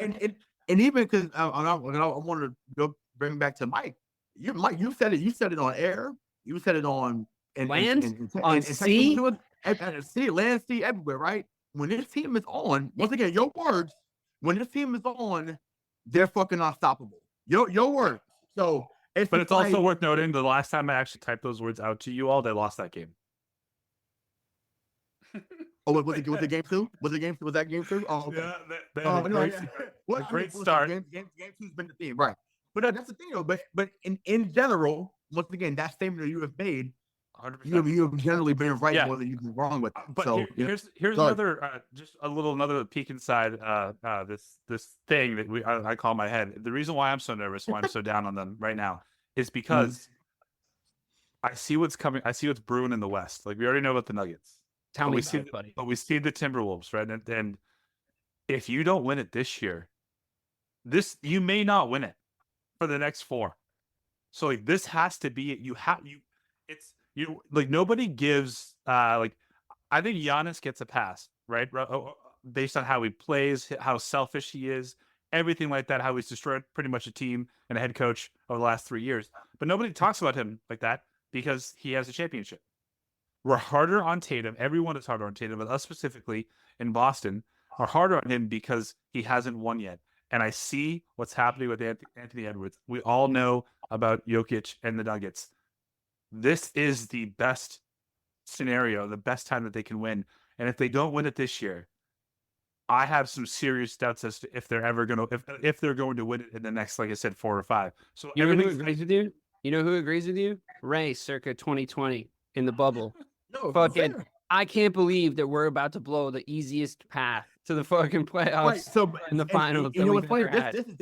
and even because I want to go bring back to Mike. Mike, you said it on air. You said it on land, on sea, land, sea, everywhere, right? When this team is on, once again, your words, when this team is on, they're fucking unstoppable. Your words. So it's also worth noting the last time I actually typed those words out to you all, they lost that game. Was it game 2? Was that game 2? Oh, okay. They had a great start. Game 2's been the theme, right? But that's the thing, though. But in general, once again, that statement that you have made, 100%. You have generally been right more than you've been wrong with. But so, here's another another peek inside this thing that I call my head. The reason why I'm so nervous, why I'm so down on them right now, is because I see what's coming. I see what's brewing in the West. Like we already know about the Nuggets. Tell me about it, buddy. But we see the Timberwolves, right? And if you don't win it this year, you may not win it for the next 4. So like this has to be like nobody gives like I think Giannis gets a pass, right? Based on how he plays, how selfish he is, everything like that, how he's destroyed pretty much a team and a head coach over the last 3 years. But nobody talks about him like that because he has a championship. We're harder on Tatum. Everyone is harder on Tatum, but us specifically in Boston are harder on him because he hasn't won yet. And I see what's happening with Anthony Edwards. We all know about Jokic and the Nuggets. This is the best scenario, the best time that they can win. And if they don't win it this year, I have some serious doubts as to if they're ever going to if they're going to win it in the next, like I said, 4 or 5. So You know who agrees with you? You know who agrees with you? Ray, circa 2020 in the bubble. No, Fucking, fair. I can't believe that we're about to blow the easiest path to the fucking playoffs Right. So in the and finals. you know what's that funny? we've ever had.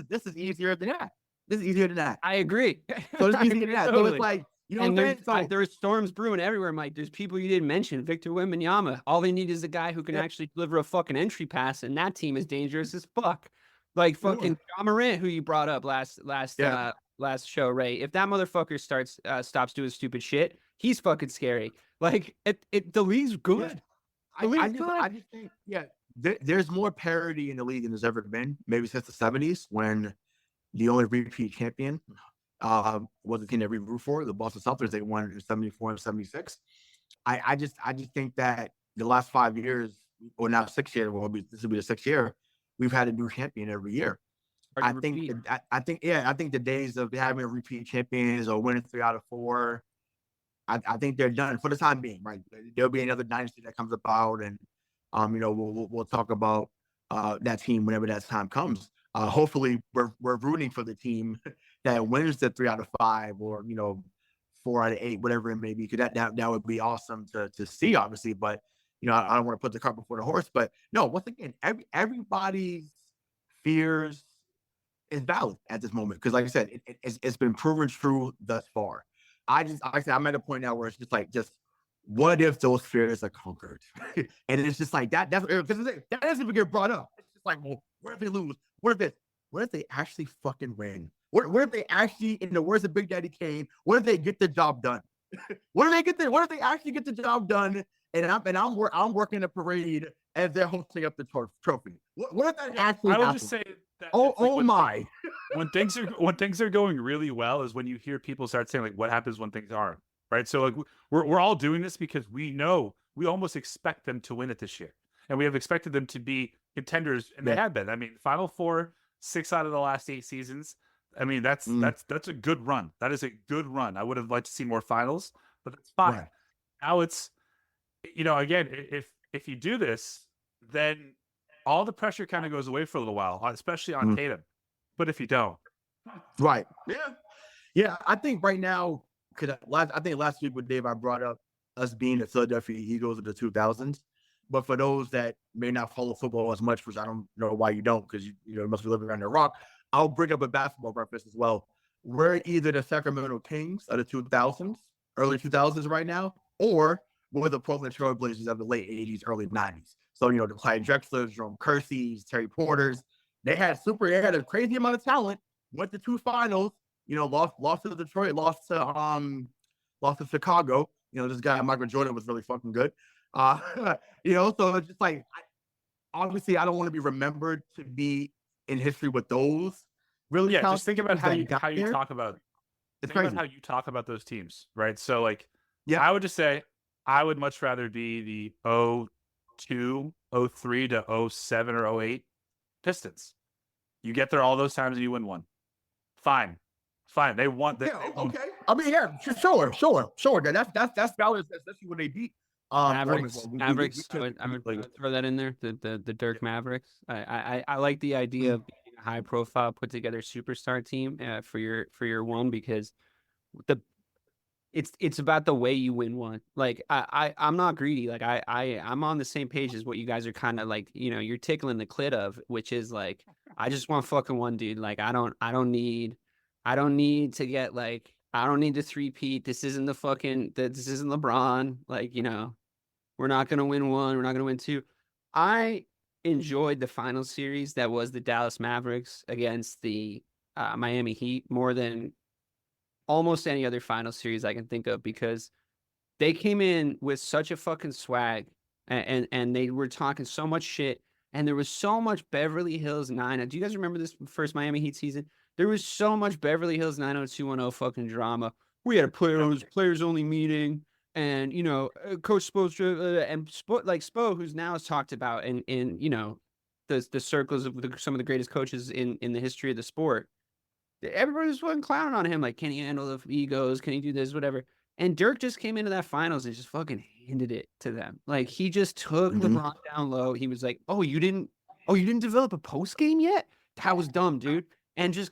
This is easier than that. This is easier than that. I agree. So it's I easier agree than that. So totally. it's like, you know And what I'm saying? So there's storms brewing everywhere, Mike. There's people you didn't mention. Victor Wembanyama. All they need is a guy who can actually deliver a fucking entry pass, and that team is dangerous as fuck. Like fucking John Morant, who you brought up last show, Ray. If that motherfucker stops doing stupid shit, he's fucking scary. Like the league's good. I just think, there's more parity in the league than there's ever been, maybe since the 70s, when the only repeat champion was the team that we root for, the Boston Celtics. They won in 74 and 76. I just think that the last 5 years, or now 6 years, this will be the 6th year, we've had a new champion every year. I think the days of having a repeat champions or winning 3 out of 4, I think they're done for the time being, right? There'll be another dynasty that comes about, and we'll talk about that team whenever that time comes. Hopefully, we're rooting for the team that wins the 3 out of 5, or 4 out of 8, whatever it may be, because that would be awesome to see, obviously. But I don't want to put the cart before the horse. But no, once again, everybody's fears is valid at this moment, because, like I said, it's been proven true thus far. I'm at a point now where it's just what if those fears are conquered? And it's just like that doesn't even get brought up. It's just like, well, what if they lose? What if they actually fucking win? What if they actually, in the words of Big Daddy Kane, what if they get the job done? What if they actually get the job done? And I'm working a parade as they're hosting up the trophy. What if that actually I will happens? just say that When things are going really well is when you hear people start saying, like, what happens when things aren't, right? So like we're all doing this because we almost expect them to win it this year, and we have expected them to be contenders, and they have been. I mean, Final Four, 6 out of the last 8 seasons. I mean, that's a good run. That is a good run. I would have liked to see more finals, but that's fine. Right. Now it's, again, if you do this, then all the pressure kind of goes away for a little while, especially on Tatum. But if you don't, right, yeah, I think right now, because I think last week with Dave, I brought up us being the Philadelphia Eagles of the 2000s. But for those that may not follow football as much, which I don't know why you don't, because you must be living around the rock, I'll bring up a basketball reference as well. We're either the Sacramento Kings of the 2000s, early 2000s right now, or we're the Portland Trail Blazers of the late 80s, early 90s. So, the Clyde Drexlers, Jerome Kersey's, Terry Porters, they had a crazy amount of talent, went to 2 finals, lost to Detroit, lost to Chicago. This guy, Michael Jordan, was really fucking good. So it's just like, obviously, I don't want to be remembered to be in history with those. Really, just think about how you talk about. It's think crazy. about how you talk about those teams, right? So, like, Yeah. I would just say I would much rather be the 02, 03 to 07 or 08 Pistons. You get there all those times and you win one. Fine. They won. Okay. I mean, yeah, sure. That's valid, especially when they beat Mavericks. I would throw that in there. The Dirk Mavericks. I like the idea of being a high profile, put together superstar team for your one, because it's about the way you win one. Like I'm not greedy. Like I'm on the same page as what you guys are kind of like, you're tickling the clit of, which is like, I just want fucking one, dude. Like I don't need to get, like, I don't need to three-peat. This isn't this isn't LeBron. Like, we're not going to win one. We're not going to win 2. I enjoyed the final series that was the Dallas Mavericks against the Miami Heat more than almost any other final series I can think of, because They came in with such a fucking swag, and they were talking so much shit, and there was so much Beverly Hills 9. Do you guys remember this first Miami Heat season? There was so much Beverly Hills 90210 fucking drama. We had a players only meeting, and Coach Spo and Spo, who's now is talked about in the circles of some of the greatest coaches in the history of the sport. Everybody was fucking clowning on him, like, can he handle the egos? Can he do this? Whatever. And Dirk just came into that finals and just fucking handed it to them. Like, he just took LeBron down low. He was like, "Oh, you didn't develop a post game yet? That was dumb, dude," and just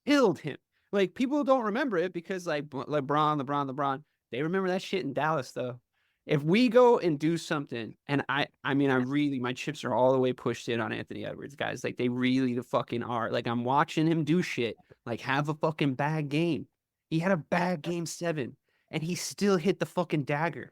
killed him. Like, people don't remember it because like LeBron. They remember that shit in Dallas though. If we go and do something, and I mean, my chips are all the way pushed in on Anthony Edwards, guys. Like, they really the fucking are. Like, I'm watching him do shit, like have a fucking bad game. He had a bad game 7, and he still hit the fucking dagger,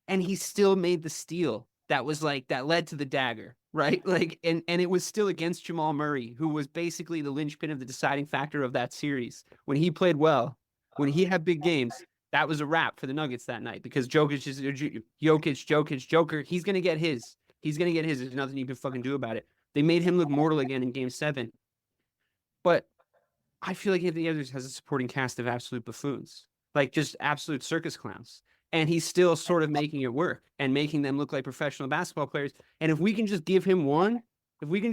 and he still made the steal that was like that led to the dagger, right? Like, and it was still against Jamal Murray, who was basically the linchpin of the deciding factor of that series. When he played well, when he had big games, that was a wrap for the Nuggets that night because Joker, he's going to get his. He's going to get his. There's nothing you can fucking do about it. They made him look mortal again in game 7. But I feel like Anthony Edwards has a supporting cast of absolute buffoons, like just absolute circus clowns. And he's still sort of making it work and making them look like professional basketball players. And if we can just give him one, if we can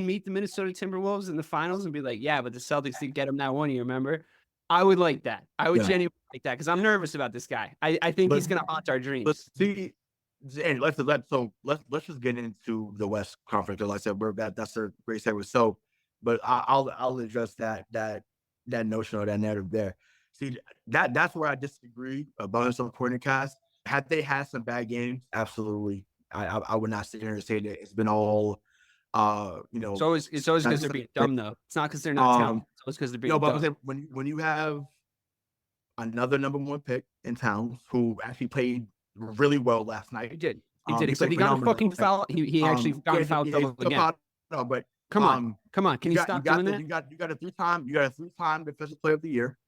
meet the Minnesota Timberwolves in the finals and be like, yeah, but the Celtics did get him that one year, remember? I would like that. I would genuinely like that because I'm nervous about this guy. I think he's going to haunt our dreams. But see, and let's just get into the West Conference. Like I said, that's a great segue. So, but I'll address that notion or that narrative there. See, that's where I disagree about his supporting cast. Had they had some bad games, absolutely, I would not sit here and say that it's been all. It's always because they're being dumb though. It's not because they're not talented. It's always because they're being dumb. But when you have another number 1 pick in Towns who actually played really well last night, he did. Except he got a fucking foul. He actually got a foul trouble again. No, but come on. Can you stop doing that? You got a 3-time defensive player of the year.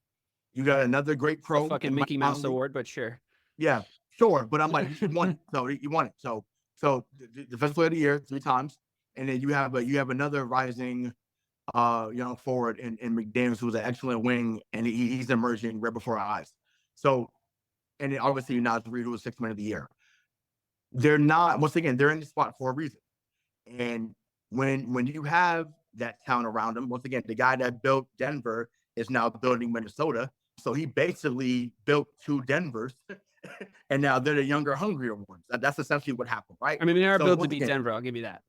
You got another great pro. Fucking Mickey Mouse award, but sure. Yeah, sure. But I'm like, you won it. So you won it. So the defensive player of the year 3 times. And then you have another rising young forward in McDaniels, who's an excellent wing, and he's emerging right before our eyes. So, and then obviously Naz Reid, who was 6th man of the year. They're not, once again, they're in the spot for a reason. And when you have that talent around him, once again, the guy that built Denver is now building Minnesota. So he basically built 2 Denvers. And now they're the younger, hungrier ones. That's essentially what happened, right? I mean, they are built to beat Denver. I'll give you that.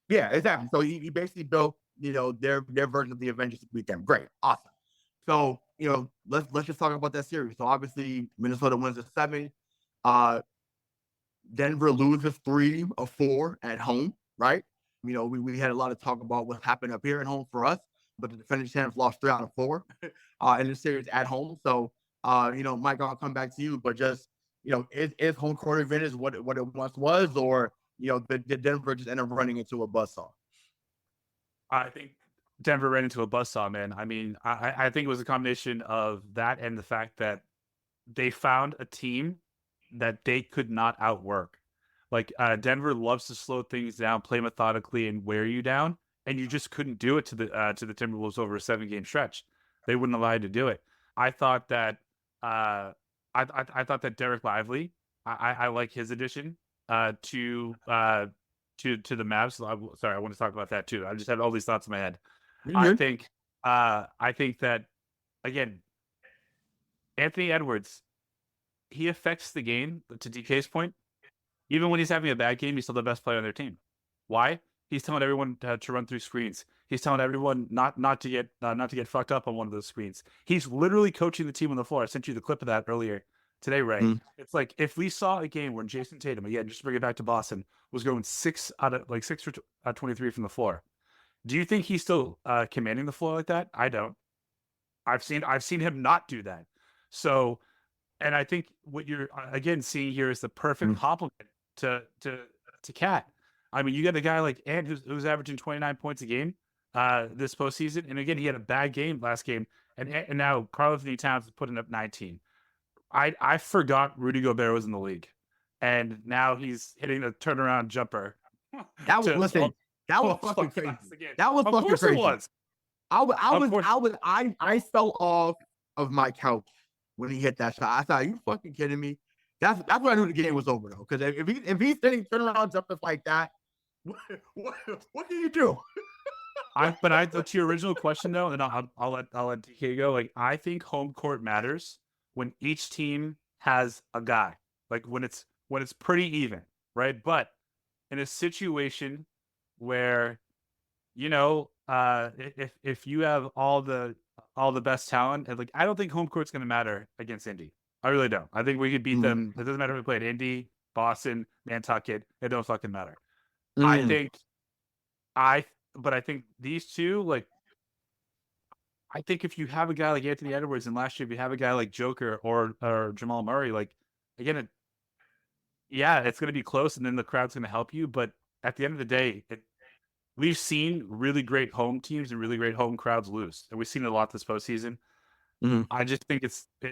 Yeah, exactly. So he basically built, their version of the Avengers to beat them. Great, awesome. So let's just talk about that series. So obviously Minnesota wins the 7. Denver loses 3 of 4 at home, right? We had a lot of talk about what happened up here at home for us, but the defending champs lost 3 out of 4 in the series at home. So Mike, I'll come back to you, but just is home court advantage what it once was, or did Denver just end up running into a buzzsaw? I think Denver ran into a buzzsaw, man. I mean, I think it was a combination of that and the fact that they found a team that they could not outwork. Like, Denver loves to slow things down, play methodically, and wear you down, and you just couldn't do it to the Timberwolves over a 7-game stretch. They wouldn't allow you to do it. I thought that I thought that Derek Lively, I like his addition to the Mavs. Sorry, I want to talk about that too. I just had all these thoughts in my head. Mm-hmm. I think that, again, Anthony Edwards, he affects the game. To DK's point, even when he's having a bad game, he's still the best player on their team. Why? He's telling everyone to run through screens. He's telling everyone not to get fucked up on one of those screens. He's literally coaching the team on the floor. I sent you the clip of that earlier today, Ray. Mm-hmm. It's like if we saw a game where Jason Tatum, again, just to bring it back to Boston, was going 6 for 23 from the floor. Do you think he's still commanding the floor like that? I don't. I've seen him not do that. So, and I think what you're again seeing here is the perfect compliment to Cat. I mean, you got a guy like Ant who's averaging 29 points a game this postseason, and again, he had a bad game last game, and now Karl-Anthony Towns is putting up 19. I forgot Rudy Gobert was in the league, and now he's hitting a turnaround jumper. That was, to listen, that was almost fucking crazy. class again. That was Of fucking course it crazy. was. I fell off of my couch when he hit that shot. I thought, are you fucking kidding me? That's when I knew the game was over, though. Because if he's hitting turnaround jumpers like that, what can you do? To your original question though, and I'll let TK go. Like, I think home court matters when each team has a guy. Like when it's pretty even, right? But in a situation where, if you have all the best talent, and like I don't think home court's going to matter against Indy. I really don't. I think we could beat them. It doesn't matter if we played Indy, Boston, Nantucket. It don't fucking matter. But I think these two, like, I think if you have a guy like Anthony Edwards, and last year if you have a guy like Joker or Jamal Murray, like, again, it's going to be close, and then the crowd's going to help you. But at the end of the day, we've seen really great home teams and really great home crowds lose, and we've seen it a lot this postseason. I just think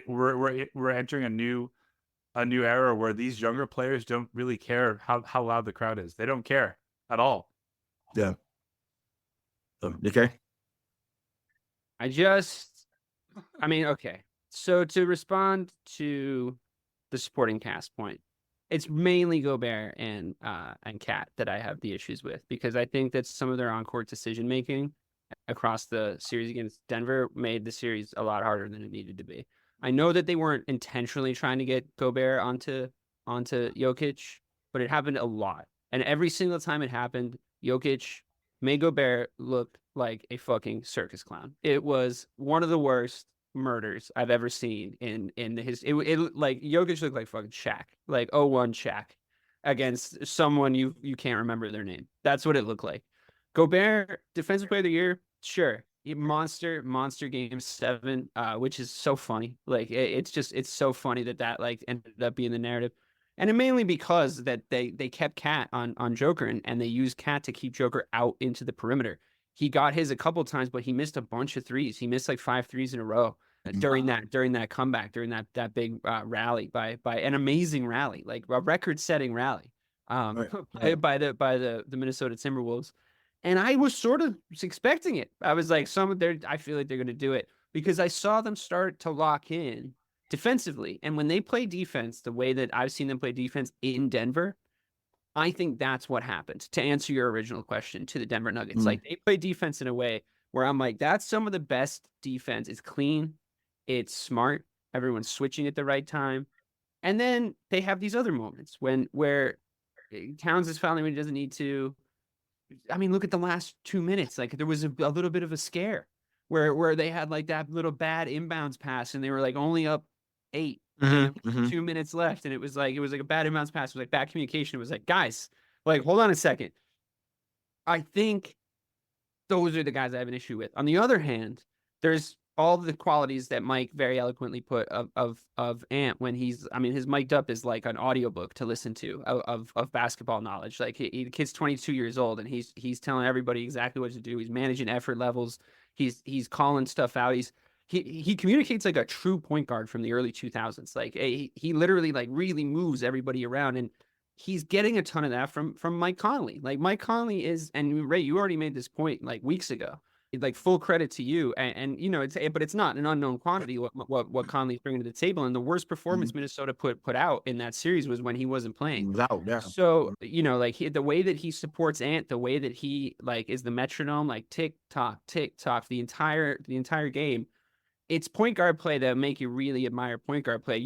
we're entering a new era where these younger players don't really care how loud the crowd is. They don't care at all. Yeah. Okay. Okay. So to respond to the supporting cast point, it's mainly Gobert and Cat that I have the issues with, because I think that some of their on-court decision making across the series against Denver made the series a lot harder than it needed to be. I know that they weren't intentionally trying to get Gobert onto Jokic, but it happened a lot. And every single time it happened, Jokic made Gobert look like a fucking circus clown. It was one of the worst murders I've ever seen in his. It like Jokic looked like fucking Shaq, like 0-1 Shaq against someone you can't remember their name. That's what it looked like. Gobert, defensive player of the year, sure. Monster game 7, which is so funny. Like it's so funny that like ended up being the narrative. And mainly because that they kept Cat on Joker, and they used Cat to keep Joker out into the perimeter. He got his a couple times, but he missed a bunch of threes. He missed like 5 threes in a row during that comeback, during that big rally by an amazing rally, like a record-setting rally by the Minnesota Timberwolves. And I was sort of expecting it. I was like, I feel like they're going to do it, because I saw them start to lock in defensively. And when they play defense, the way that I've seen them play defense in Denver, I think that's what happened. To answer your original question to the Denver Nuggets, like they play defense in a way where I'm like, that's some of the best defense. It's clean, it's smart, everyone's switching at the right time. And then they have these other moments where Towns is fouling when he doesn't need to. I mean, look at the last 2 minutes. Like there was a little bit of a scare where they had like that little bad inbounds pass, and they were like only up 8. 2 minutes left, and it was like a bad inbounds pass. It was like bad communication. It was like, guys, like, hold on a second. I think those are the guys I have an issue with. On the other hand, there's all the qualities that Mike very eloquently put of Ant when his mic'd up is like an audiobook to listen to of basketball knowledge. Like the kid's 22 years old, and he's telling everybody exactly what to do. He's managing effort levels. He's calling stuff out. He communicates like a true point guard from the early 2000s. Like he literally like really moves everybody around, and he's getting a ton of that from Mike Conley. Like Mike Conley is, and Ray, you already made this point like weeks ago. Like full credit to you, and but it's not an unknown quantity what Conley's bringing to the table. And the worst performance Minnesota put out in that series was when he wasn't playing. So like the way that he supports Ant, the way that he like is the metronome, like tick tock the entire game. It's point guard play that make you really admire point guard play.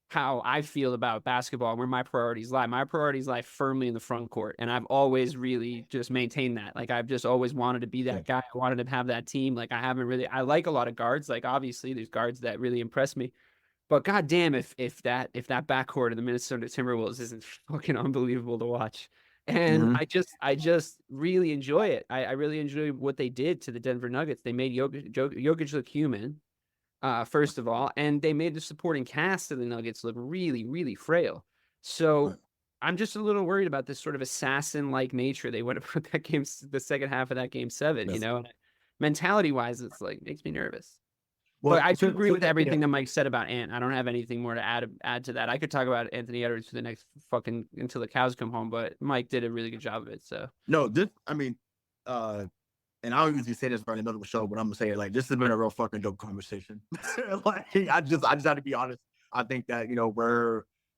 How I feel about basketball and where my priorities lie. My priorities lie firmly in the front court, and I've always really just maintained that. Like I've just always wanted to be that guy. I wanted to have that team. Like I like a lot of guards. Like obviously there's guards that really impress me, but goddamn if that backcourt of the Minnesota Timberwolves isn't fucking unbelievable to watch. And I just really enjoy it. I really enjoy what they did to the Denver Nuggets. They made Jokic look human. First of all, and they made the supporting cast of the Nuggets look really, really frail. So I'm just a little worried about this sort of assassin-like nature they want to put the second half of that game 7, and mentality-wise, it's like makes me nervous. But I do agree with yeah. everything that Mike said about Ant. I don't have anything more to add to that. I could talk about Anthony Edwards for the next fucking until the cows come home, but Mike did a really good job of it. So No, I mean, and I don't usually say this for the middle of the show, but I'm gonna say it like this has been a real fucking dope conversation. Like I just have to be honest. I think that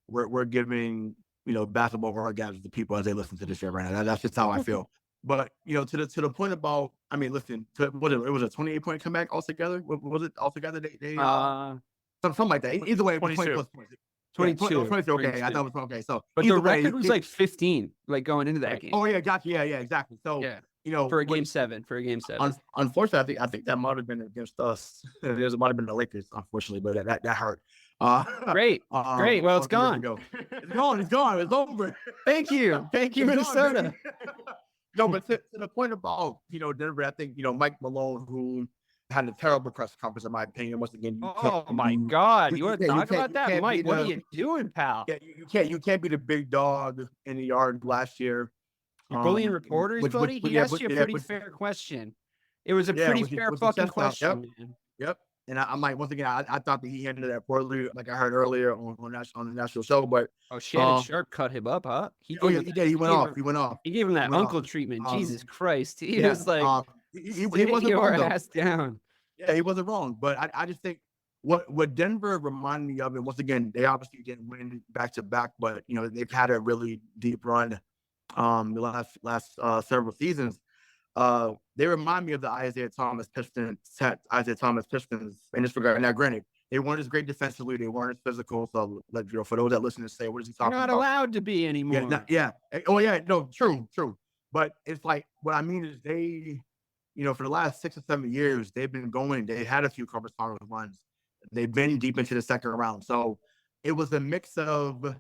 we're giving basketball orgasms to people as they listen to this shit right now. That's just how I feel. But to the point about, I mean, listen, it was a 28-point comeback altogether. What was it altogether? They something like that. Either way, it was 20 plus points. 22. Yeah, 22. Okay, 22. I thought it was okay. So, but the record was like 15, like going into that game. Oh yeah, gotcha. Yeah, exactly. So for a game seven. Unfortunately, I think that might have been against us. It might have been the Lakers, unfortunately, but that hurt. Great. Well, it's gone. It's gone. It's over. Thank you, Minnesota. No, but to the point about Denver, I think Mike Malone, who had a terrible press conference, in my opinion. Once again, my God, you want to talk about that, Mike? What are you doing, pal? Yeah, you can't be the big dog in the yard last year. You're bullying reporters, buddy. He asked you a pretty fair question. It was a pretty fair fucking question, man. Yep. And I'm like, once again, I thought that he handled that poorly, like I heard earlier on the national show. But Shannon Sharp cut him up, huh? He did. He went off. He gave him that uncle treatment. Jesus Christ, he was like, he wasn't your wrong, ass down. Yeah, he wasn't wrong. But I just think what Denver reminded me of, and once again, they obviously didn't win back to back, but they've had a really deep run the last several seasons. They remind me of the Isaiah Thomas Pistons in this regard. Now, granted, they weren't as great defensively, they weren't as physical. So, for those that listen to say, what is he talking about? They're not allowed to be anymore. True. But it's like, what I mean is they, for the last 6 or 7 years, they've been going. They had a few conference finals runs. They've been deep into the second round. So it was a mix of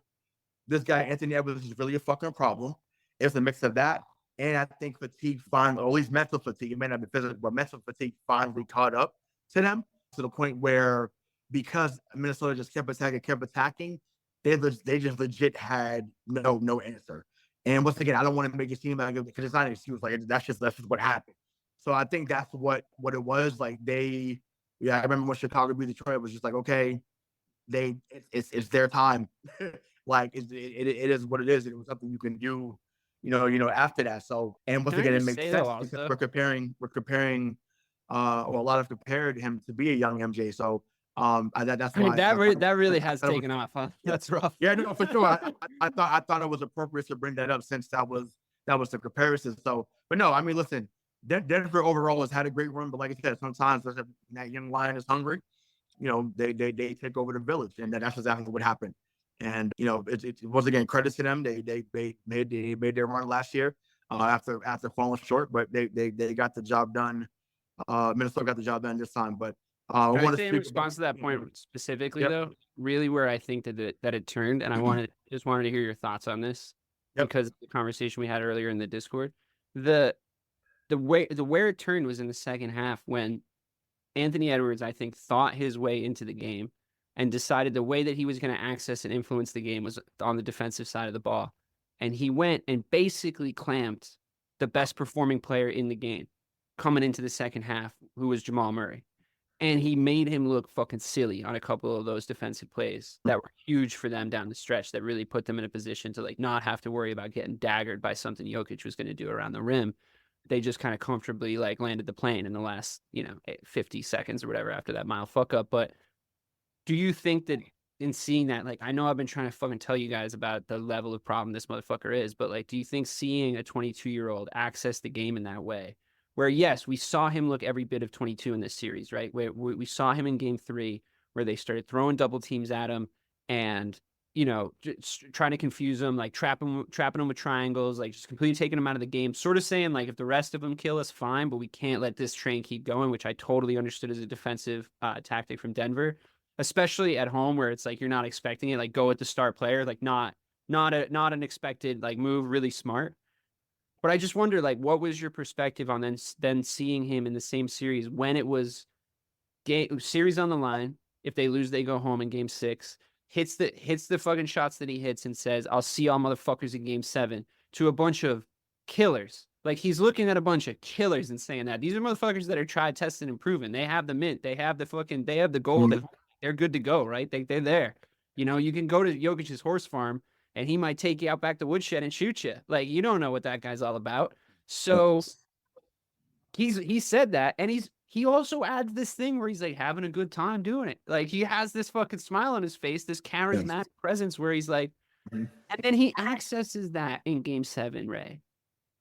this guy Anthony Edwards is really a fucking problem. It's a mix of that. And I think fatigue finally, or at least mental fatigue, it may not be physical, but mental fatigue finally caught up to them to the point where, because Minnesota just kept attacking, they just legit had no answer. And once again, I don't want to make it seem like, because it's not an excuse, like that's just what happened. So I think that's what it was. Like I remember when Chicago beat Detroit, it was just like, okay, it's their time. Like it is what it is. It was something you can do. After that. So, and once again, it makes sense because we're comparing, or a lot of compared him to be a young MJ. So, that's why that really has taken off, huh? That's rough. Yeah, no, for sure. I thought it was appropriate to bring that up since that was the comparison. So, but no, I mean, listen, Denver overall has had a great run, but like I said, sometimes that young lion is hungry. They take over the village, and that's exactly what happened. And it once again, credit to them. They made their run last year after falling short, but they got the job done. Minnesota got the job done this time. But I want to say in response to that point specifically, though, really where I think that it turned, and I wanted to hear your thoughts on this because of the conversation we had earlier in the Discord. The where it turned was in the second half when Anthony Edwards, I think, thought his way into the game and decided the way that he was going to access and influence the game was on the defensive side of the ball. And he went and basically clamped the best performing player in the game coming into the second half, who was Jamal Murray. And he made him look fucking silly on a couple of those defensive plays that were huge for them down the stretch, that really put them in a position to not have to worry about getting daggered by something Jokic was going to do around the rim. They just kind of comfortably landed the plane in the last, 50 seconds or whatever after that mile fuck up. But do you think that in seeing that, I know I've been trying to fucking tell you guys about the level of problem this motherfucker is, but do you think seeing a 22-year-old access the game in that way, where yes, we saw him look every bit of 22 in this series, right? Where we saw him in game 3, where they started throwing double teams at him and, just trying to confuse him, trapping him with triangles, just completely taking him out of the game, sort of saying if the rest of them kill us, fine, but we can't let this train keep going, which I totally understood as a defensive tactic from Denver. Especially at home where it's you're not expecting it, go with the star player, not an expected move, really smart. But I just wonder, what was your perspective on then seeing him in the same series when it was series on the line? If they lose, they go home in game 6. Hits the fucking shots that he hits and says, "I'll see y'all motherfuckers in game 7," to a bunch of killers Like, he's looking at a bunch of killers and saying that these are motherfuckers that are tried, tested, and proven. They have the mint. They have the gold. They're good to go, right? They're there. You know, you can go to Jokic's horse farm and he might take you out back to woodshed and shoot you. Like, you don't know what that guy's all about. So he said that, and he also adds this thing where he's like having a good time doing it. Like, he has this fucking smile on his face, this charismatic presence where he's like, and then he accesses that in Game 7, Ray.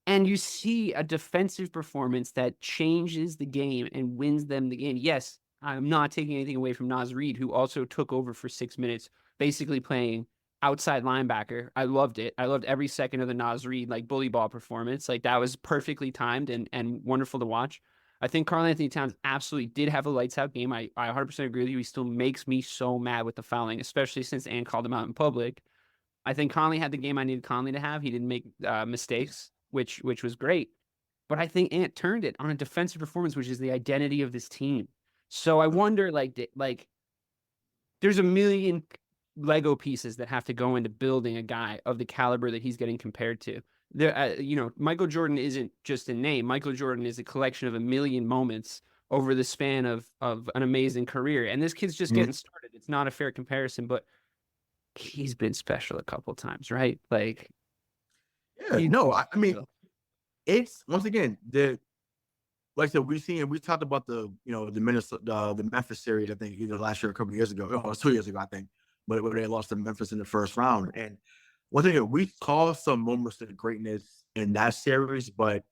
And you see a defensive performance that changes the game and wins them the game. Yes, I'm not taking anything away from Naz Reid, who also took over for 6 minutes, basically playing outside linebacker. I loved it. I loved every second of the Naz Reid like bully ball performance. Like, that was perfectly timed and wonderful to watch. I think Karl-Anthony Towns absolutely did have a lights out game. I 100% agree with you. He still makes me so mad with the fouling, especially since Ant called him out in public. I think Conley had the game I needed Conley to have. He didn't make mistakes, which was great. But I think Ant turned it on a defensive performance, which is the identity of this team. So I wonder, like there's a million Lego pieces that have to go into building a guy of the caliber that he's getting compared to. There, Michael Jordan isn't just a name. Michael Jordan is a collection of a million moments over the span of an amazing career. And this kid's just getting started. It's not a fair comparison, but he's been special a couple times, right? Like, I mean, it's once again like I said, we talked about the Memphis series. I think either last year or a couple of years ago. Oh, it was 2 years ago, I think. But when they lost to Memphis in the first round, and once again, we saw some moments of greatness in that series, but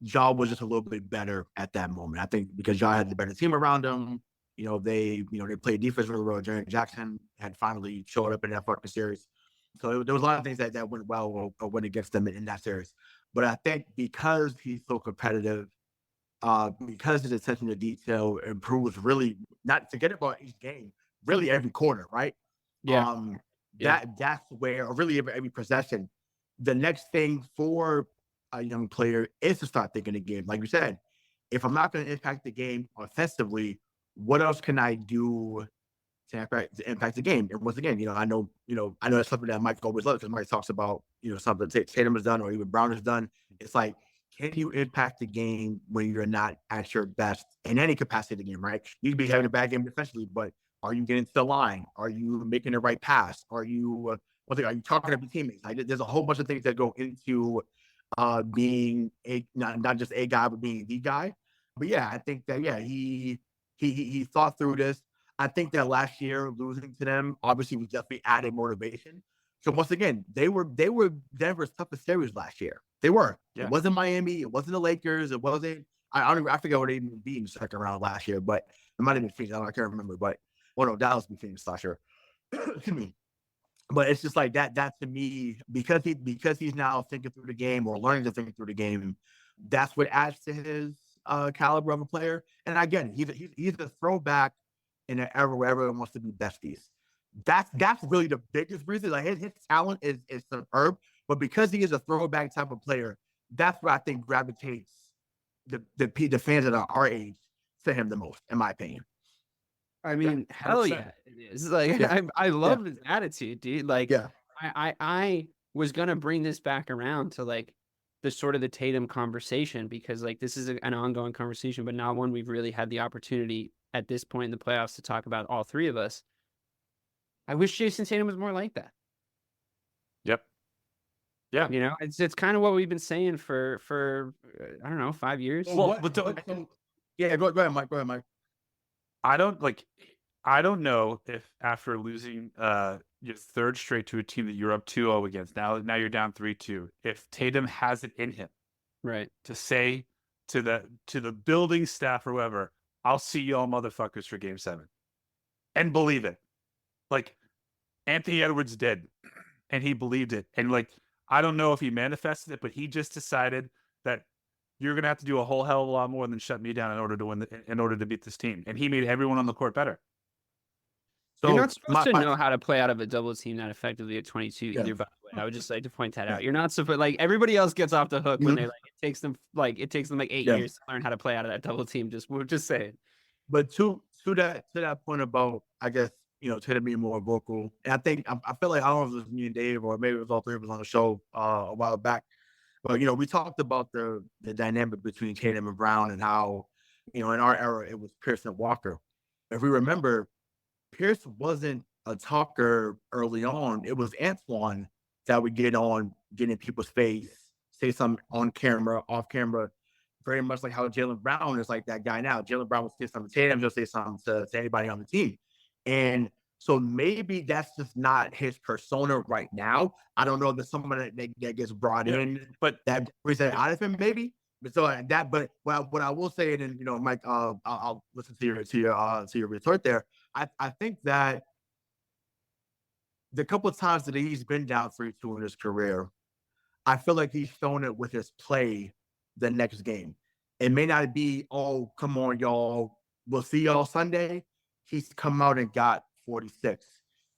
Ja was just a little bit better at that moment. I think because Ja had the better team around him. They played defense really well. Jaren Jackson had finally showed up in that fucking series. So there was a lot of things that went well or went against them in that series. But I think because he's so competitive, because his attention to detail improves really, not forget about each game, really every quarter, right? That's where, or really every possession, the next thing for a young player is to start thinking the game. Like you said, if I'm not going to impact the game offensively, what else can I do to impact the game? And once again, I know that's something that Mike always loves because Mike talks about, something Tatum has done or even Brown has done. It's like, can you impact the game when you're not at your best in any capacity of the game, right? You could be having a bad game defensively, but are you getting to the line? Are you making the right pass? Are you are you talking to your teammates? Like, there's a whole bunch of things that go into being not just a guy, but being the guy. But yeah, I think that he thought through this. I think that last year losing to them obviously was definitely added motivation. So once again, they were Denver's toughest series last year. They were. Yeah. It wasn't Miami. It wasn't the Lakers. It wasn't. I forget what they even beat in the second round last year, but it might have been Phoenix. I can't remember. But Dallas beat Phoenix last year. Excuse me. But it's just like that. That to me, because he's now thinking through the game or learning to think through the game, that's what adds to his caliber of a player. And again, he's a throwback in an era where everyone wants to be besties. That's really the biggest reason. Like, his talent is superb, but because he is a throwback type of player, that's what I think gravitates the fans that are our age to him the most, in my opinion. I mean, hell yeah, it is. Like, I love his attitude, dude. Like, I was gonna bring this back around to like the sort of the Tatum conversation, because like this is an ongoing conversation, but not one we've really had the opportunity at this point in the playoffs to talk about, all three of us. I wish Jason Tatum was more like that. Yep. Yeah. It's kind of what we've been saying for I don't know, 5 years. Well, go ahead, Mike. Go ahead, Mike. I don't know if after losing your third straight to a team that you're up 2-0 against, now you're down 3-2, if Tatum has it in him, right, to say to the building staff or whoever, I'll see y'all motherfuckers for Game 7, and believe it. Like, Anthony Edwards did, and he believed it. And like, I don't know if he manifested it, but he just decided that you're going to have to do a whole hell of a lot more than shut me down in order to in order to beat this team. And he made everyone on the court better. So you're not supposed to know how to play out of a double team that effectively at 22 either, by the way. I would just like to point that out. You're not supposed, like, everybody else gets off the hook when they it takes them like 8 years to learn how to play out of that double team. We're just saying. But to that point about, I guess, Tatum being more vocal, and I feel like, I don't know if it was me and Dave or maybe it was all three of us on the show a while back, But we talked about the dynamic between Tatum and Brown and how, in our era it was Pierce and Walker. If we remember, Pierce wasn't a talker early on. It was Antoine that would get in people's face, say something on camera, off camera, very much like how Jaylen Brown is like that guy now. Jaylen Brown will say something to Tatum, he'll say something to anybody on the team. And so maybe that's just not his persona right now. I don't know if there's someone that gets brought in, but that brings that out of him, maybe. But so that, but what I will say, and then Mike, I'll listen to your retort there. I think that the couple of times that he's been down 3-2 in his career, I feel like he's shown it with his play the next game. It may not be, oh, come on, y'all, we'll see y'all Sunday. He's come out and got 46.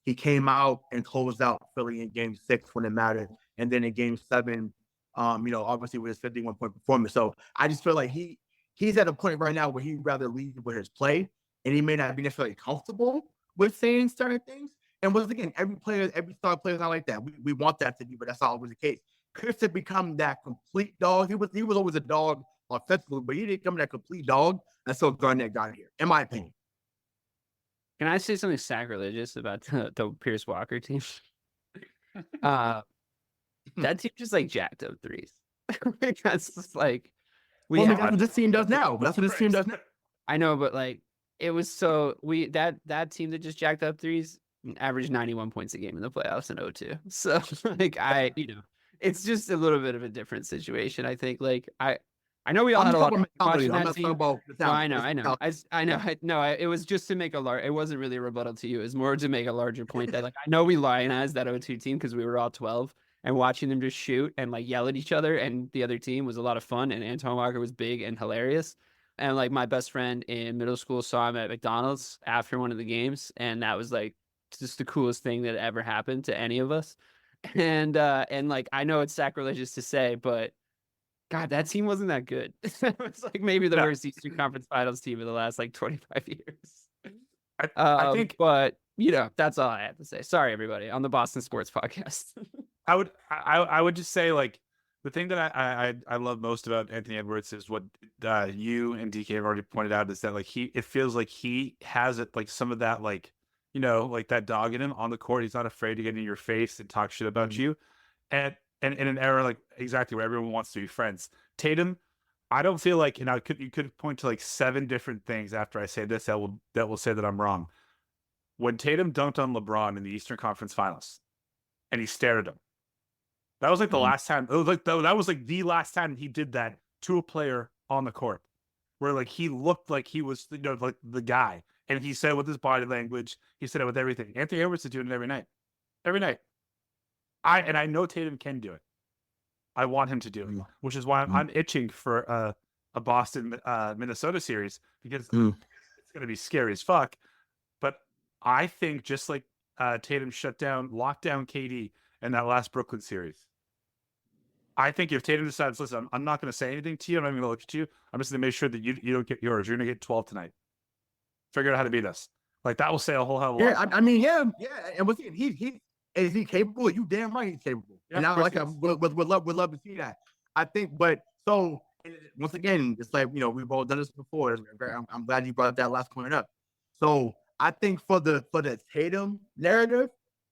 He came out and closed out Philly in game 6 when it mattered. And then in game 7, obviously with his 51-point performance. So I just feel like he's at a point right now where he'd rather lead with his play, and he may not be necessarily comfortable with saying certain things. And once again, every star player is not like that. We want that to be, but that's not always the case. Chris had become that complete dog. He was always a dog offensively, but he didn't become that complete dog until Garnett got here, in my opinion. Can I say something sacrilegious about the Pierce Walker team? That team just like jacked up threes. That's just like that's what this team does now. That's what this team does now. I know, but like it was so that team that just jacked up threes averaged 91 points a game in the playoffs in 0-2. So like it's just a little bit of a different situation. I think like I know we all had a lot of watching that team. I know. It was just to make it wasn't really a rebuttal to you. It was more to make a larger point that like I know we lionize that 0-2 team because we were all 12, and watching them just shoot and like yell at each other and the other team was a lot of fun, and Antoine Walker was big and hilarious. And like my best friend in middle school saw him at McDonald's after one of the games, and that was like just the coolest thing that ever happened to any of us. And like I know it's sacrilegious to say, but God, that team wasn't that good. It was like maybe the worst Eastern Conference Finals team in the last like 25 years. I think, but that's all I have to say. Sorry, everybody, on the Boston Sports Podcast. I would just say like the thing that I love most about Anthony Edwards is what you and DK have already pointed out, is that like it feels like he has it like some of that like like that dog in him on the court. He's not afraid to get in your face and talk shit about you, and in an era like exactly where everyone wants to be friends. Tatum, I don't feel like, you could point to like 7 different things after I say this that will say that I'm wrong. When Tatum dunked on LeBron in the Eastern Conference Finals, and he stared at him, that was like the last time. It was like that was like the last time he did that to a player on the court, where like he looked like he was like the guy, and he said it with his body language, he said it with everything. Anthony Edwards is doing it every night. I know Tatum can do it. I want him to do it, which is why I'm itching for a Boston Minnesota series, because it's going to be scary as fuck. But I think just like Tatum locked down KD in that last Brooklyn series, I think if Tatum decides, listen, I'm not going to say anything to you, I'm not even going to look at you, I'm just going to make sure that you don't get yours. You're going to get 12 tonight. Figure out how to beat us. Like that will say a whole hell of a lot. Yeah, I mean, yeah. And what's is he capable? You damn right he's capable. Yeah, and I would love to see that. I think, but so once again, it's like we've all done this before. I'm glad you brought that last point up. So I think for the Tatum narrative,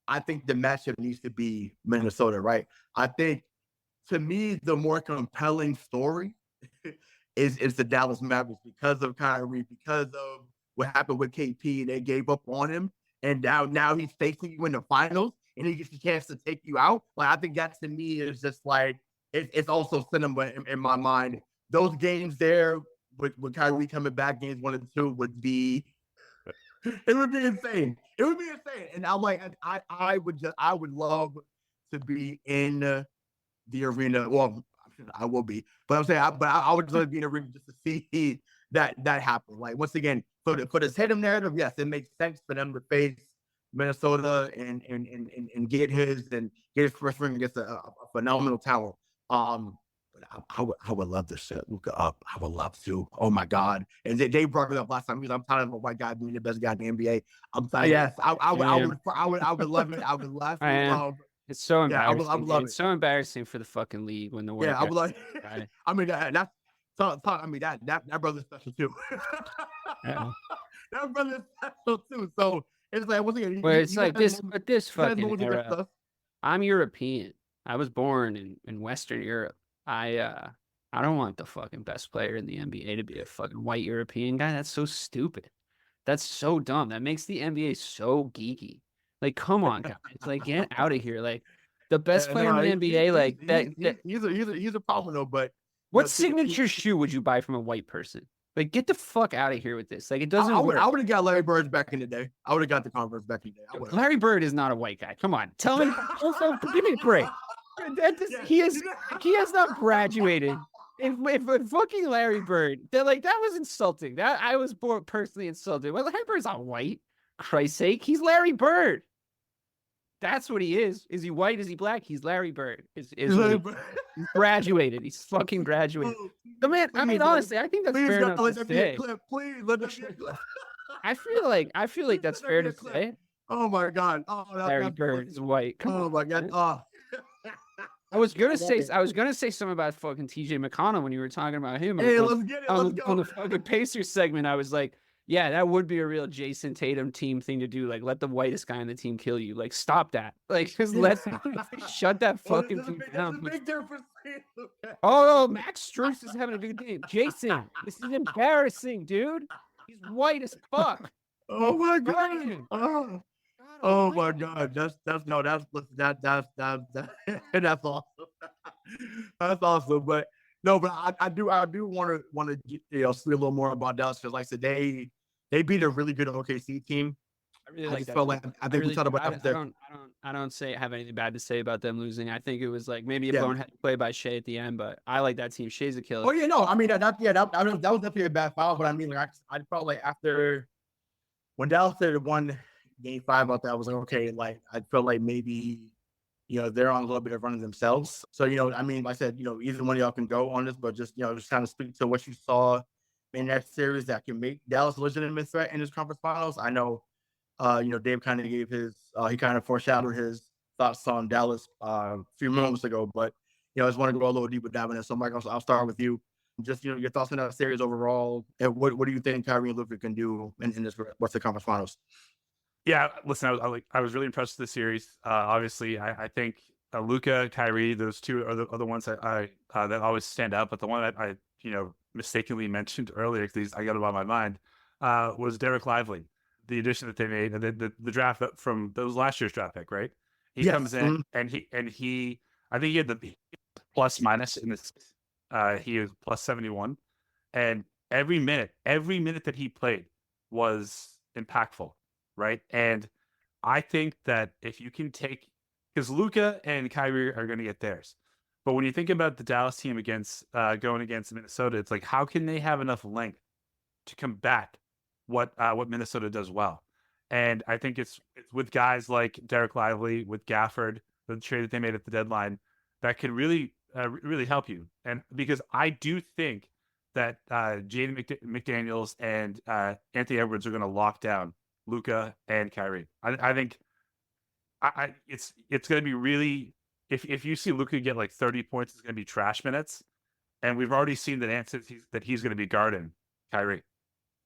I think the matchup needs to be Minnesota, right? I think to me the more compelling story is the Dallas Mavericks, because of Kyrie, because of what happened with KP. They gave up on him, and now he's facing you in the finals, and he gets the chance to take you out. Like I think that to me is just like it's also cinema in my mind. Those games there with Kyrie coming back, games 1 and 2 would be insane. It would be insane. And I'm like, I would love to be in the arena. Well, I will be, but I'm saying, I would love to be in the arena just to see that happen. Like once again, for the Tatum narrative, yes, it makes sense for them to face Minnesota and get his first ring against a phenomenal talent. But I would love to set Luka up. I would love to. Oh my God! And they brought it up last time. I'm tired of a white guy being the best guy in the NBA. I'm tired. Yes, I would love it. I would love It's so Yeah, I embarrassing. would love It's it. so embarrassing for the fucking league when the white Yeah, I would guys like. try. I mean, that's I mean that brother's special too. Yeah. That brother's special too. So it's like once again, Well, it's you like guys this, but this you guys fucking moments of good era. stuff. I'm European. I was born in Western Europe. I don't want the fucking best player in the NBA to be a fucking white European guy. That's so stupid. That's so dumb. That makes the NBA so geeky. Like, come on, guys. Like, get out of here. Like, the best player in the NBA, like that. He's a problem though. But What signature shoe would you buy from a white person? Like, get the fuck out of here with this. Like, it doesn't work. I would have got Larry Bird back in the day. I would have got the Converse back in the day. I would've. Larry Bird is not a white guy. Come on, tell me. Also, give me a break. He has not graduated. If fucking Larry Bird, they're like, that was insulting. That I was personally insulted. Well, Larry Bird's not white. Christ's sake, he's Larry Bird. That's what he is. Is he white? Is he black? He's Larry Bird. Is Larry Bird. He's graduated. He's fucking graduated. The man. I mean, honestly, I think that's fair enough to say. Please let that be a clip. I feel like that's fair to say. Oh my God. Larry Bird is white. Come Oh my God. Oh. I was gonna say something about fucking TJ McConnell when you were talking about him. Hey, let's get it. Let's go. On the fucking Pacers segment, I was like, yeah, that would be a real Jason Tatum team thing to do. Like, let the whitest guy on the team kill you. Like, stop that. Like, just shut that fucking team down. Big difference. Oh, Max Strus is having a good game. Jason, this is embarrassing, dude. He's white as fuck. Oh my God. Oh my God. That's that's awesome. That's awesome. But no, but I do want to see a little more about Dallas because like I said, they beat a really good OKC team. I really like that. Felt like I think we talked about I don't have anything bad to say about them losing. I think it was like maybe a bonehead play by Shea at the end, but I like that team. Shea's a killer. Oh yeah, no, I mean that was definitely a bad foul, but I mean like I felt like after when Dallas had won Game 5 out there, I was like, okay, like I felt like maybe they're on a little bit of running themselves. So I mean, like I said, either one of y'all can go on this, but just just kind of speak to what you saw in that series that can make Dallas a legitimate threat in this conference finals. I know, Dave kind of gave his, he kind of foreshadowed his thoughts on Dallas a few moments ago, but I just want to go a little deeper dive in it. So, Mike, I'll start with you. Just your thoughts on that series overall, and what do you think Kyrie and Luka can do in this Western Conference Finals? Yeah, listen, I was really impressed with the series. Obviously, I think Luka, Kyrie, those two are the ones that that always stand out. But the one that I mistakenly mentioned earlier, because I got it on my mind, was Derek Lively, the addition that they made, and the draft from that was last year's draft pick, right? He comes in and he I think he had the plus minus in this. He was plus 71, and every minute that he played was impactful. Right. And I think that if you can take, because Luka and Kyrie are going to get theirs. But when you think about the Dallas team going against Minnesota, it's like, how can they have enough length to combat what Minnesota does well? And I think it's with guys like Derek Lively, with Gafford, the trade that they made at the deadline, that can really, really help you. And because I do think that Jaden McDaniels and Anthony Edwards are going to lock down Luka and Kyrie. I think it's going to be really, if you see Luka get like 30 points, it's going to be trash minutes, and we've already seen that he's going to be guarding Kyrie.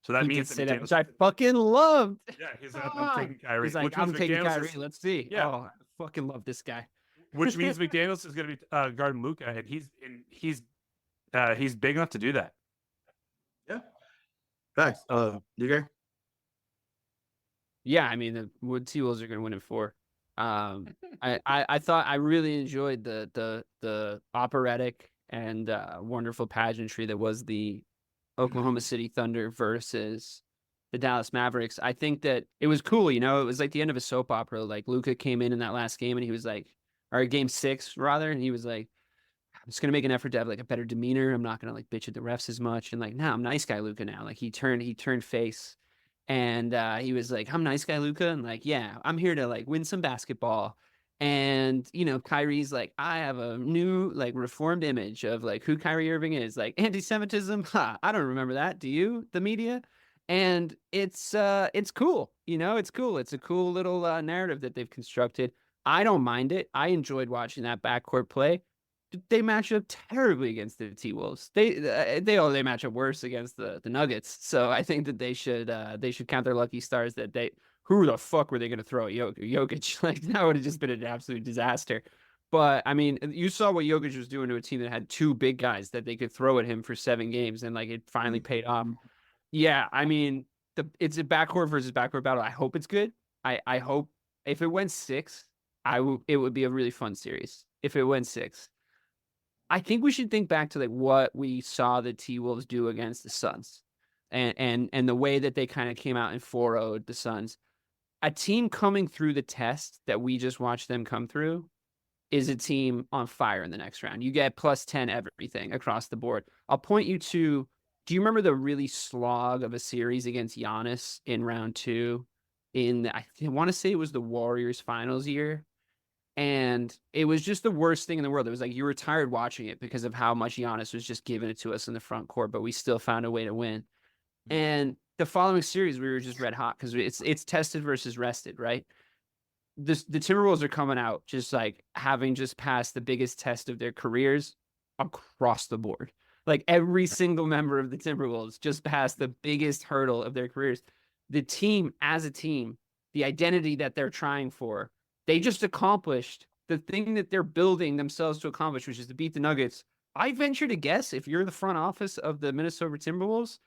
So that means that which I fucking loved. Yeah, I'm taking Kyrie. He's like, I'm taking Kyrie. Let's see. Yeah, I fucking love this guy. Which means McDaniels is going to be guarding Luka, and he's big enough to do that. Yeah. Thanks. DK? Yeah, I mean the Wood T-Wolves are going to win in 4. I thought I really enjoyed the operatic and wonderful pageantry that was the Oklahoma City Thunder versus the Dallas Mavericks. I think that it was cool. It was like the end of a soap opera. Like Luka came in that last game and he was like, or game 6 rather, and he was like, I'm just gonna make an effort to have like a better demeanor. I'm not gonna like bitch at the refs as much. And like, now I'm nice guy Luka now. Like he turned face. And he was like, I'm nice guy, Luka. And like, yeah, I'm here to like win some basketball. And, Kyrie's like, I have a new like reformed image of like who Kyrie Irving is. Like anti-Semitism. I don't remember that. Do you, the media? And it's cool. It's cool. It's a cool little narrative that they've constructed. I don't mind it. I enjoyed watching that backcourt play. They match up terribly against the T-Wolves. They match up worse against the Nuggets. So I think that they should count their lucky stars that who the fuck were they going to throw at Jokic? Like, that would have just been an absolute disaster. But I mean, you saw what Jokic was doing to a team that had two big guys that they could throw at him for 7 games, and like it finally paid off. Yeah, I mean, it's a backcourt versus backcourt battle. I hope it's good. I hope if it went 6, it would be a really fun series. If it went 6. I think we should think back to like what we saw the T-Wolves do against the Suns and the way that they kind of came out and 4-0'd the Suns. A team coming through the test that we just watched them come through is a team on fire in the next round. You get +10 everything across the board. I'll point you to, do you remember the really slog of a series against Giannis in round 2 I want to say it was the Warriors finals year? And it was just the worst thing in the world. It was like you were tired watching it because of how much Giannis was just giving it to us in the front court, but we still found a way to win. And the following series, we were just red hot because it's tested versus rested, right? The Timberwolves are coming out just like having just passed the biggest test of their careers across the board. Like every single member of the Timberwolves just passed the biggest hurdle of their careers. The team, as a team, the identity that they're trying for, they just accomplished the thing that they're building themselves to accomplish, which is to beat the Nuggets. I venture to guess if you're the front office of the Minnesota Timberwolves,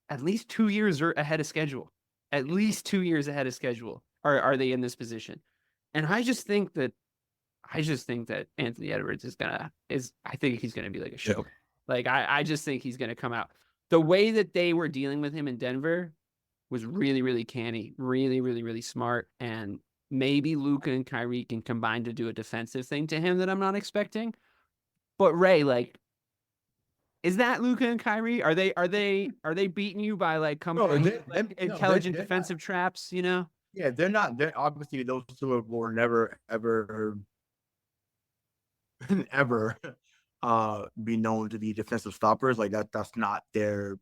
at least 2 years ahead of schedule. At least 2 years ahead of schedule are they in this position. And I just think that Anthony Edwards I think he's gonna be like a show. Yeah. Like I just think he's gonna come out. The way that they were dealing with him in Denver was really, really canny, really, really, really smart. And maybe Luka and Kyrie can combine to do a defensive thing to him that I'm not expecting. But Ray, like, is that Luka and Kyrie? Are they beating you by like intelligent defensive traps? You know? Yeah, they're not. They're obviously those two will never ever ever be known to be defensive stoppers. Like that's not their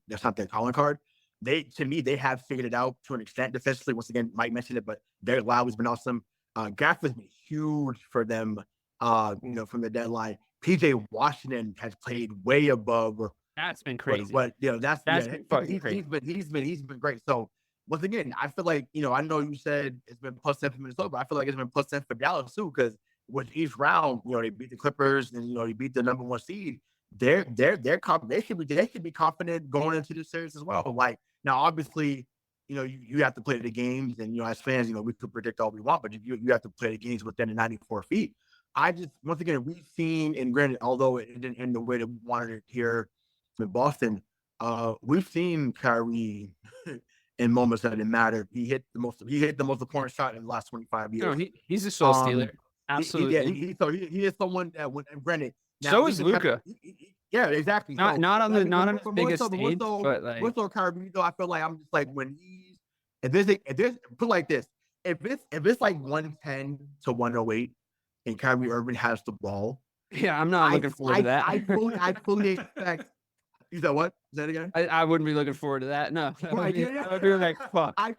calling card. To me, they have figured it out to an extent defensively. Once again, Mike mentioned it, but their Lowry has been awesome. Gaff has been huge for them. From the deadline. PJ Washington has played way above. That's been crazy. But that's been fucking crazy. He's been great. So once again, I feel like I know you said it's been +10 for Minnesota, but I feel like it's been +10 for Dallas too, because with each round, they beat the Clippers and they beat the number 1 seed. They should be confident going into this series as well. Like now, obviously, you have to play the games, and as fans, we could predict all we want, but you have to play the games within the 94 feet. Once again, we've seen, and granted, although it didn't end the way that we wanted it here in Boston, we've seen Kyrie in moments that didn't matter. He hit the most important shot in the last 25 years. No, he's a soul stealer. Absolutely. He is someone that would, and granted, so is Luka. Yeah, exactly. Not on the biggest stage, but like with Kyrie, though, I feel like I'm just like if there's put like this, if it's like 110 to 108, and Kyrie Irving has the ball. Yeah, I'm not looking forward to that. I fully expect. You said what? Is that again? I wouldn't be looking forward to that. No, I would be like, fuck. I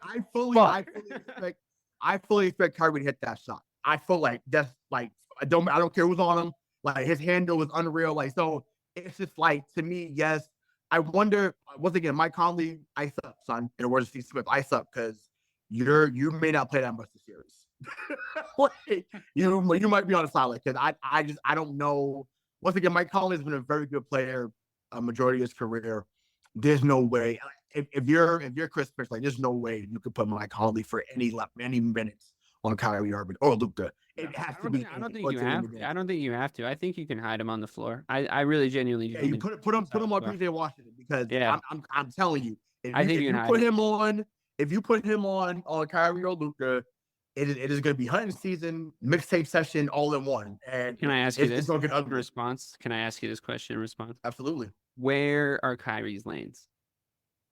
fully expect Kyrie to hit that shot. I feel like that's like I don't care who's on him. Like his handle is unreal. Like so, it's just like to me, yes. I wonder once again, Mike Conley, ice up, son. In words of Steve Smith, ice up because you may not play that much this series. Like, you might be on a solid because I don't know. Once again, Mike Conley has been a very good player a majority of his career. There's no way if you're Chris Pierce, like there's no way you could put Mike Conley for any minutes on Kyrie Irving or Luka. It has to be. I don't think you have to. I think you can hide him on the floor. I really genuinely do. Yeah, you put him on PJ Washington because I'm telling you, if you put him on Kyrie or Luka, it is going to be hunting season, mixtape session, all in one. And can I ask you this? It's going to get ugly. Response? Can I ask you this question in response? Absolutely. Where are Kyrie's lanes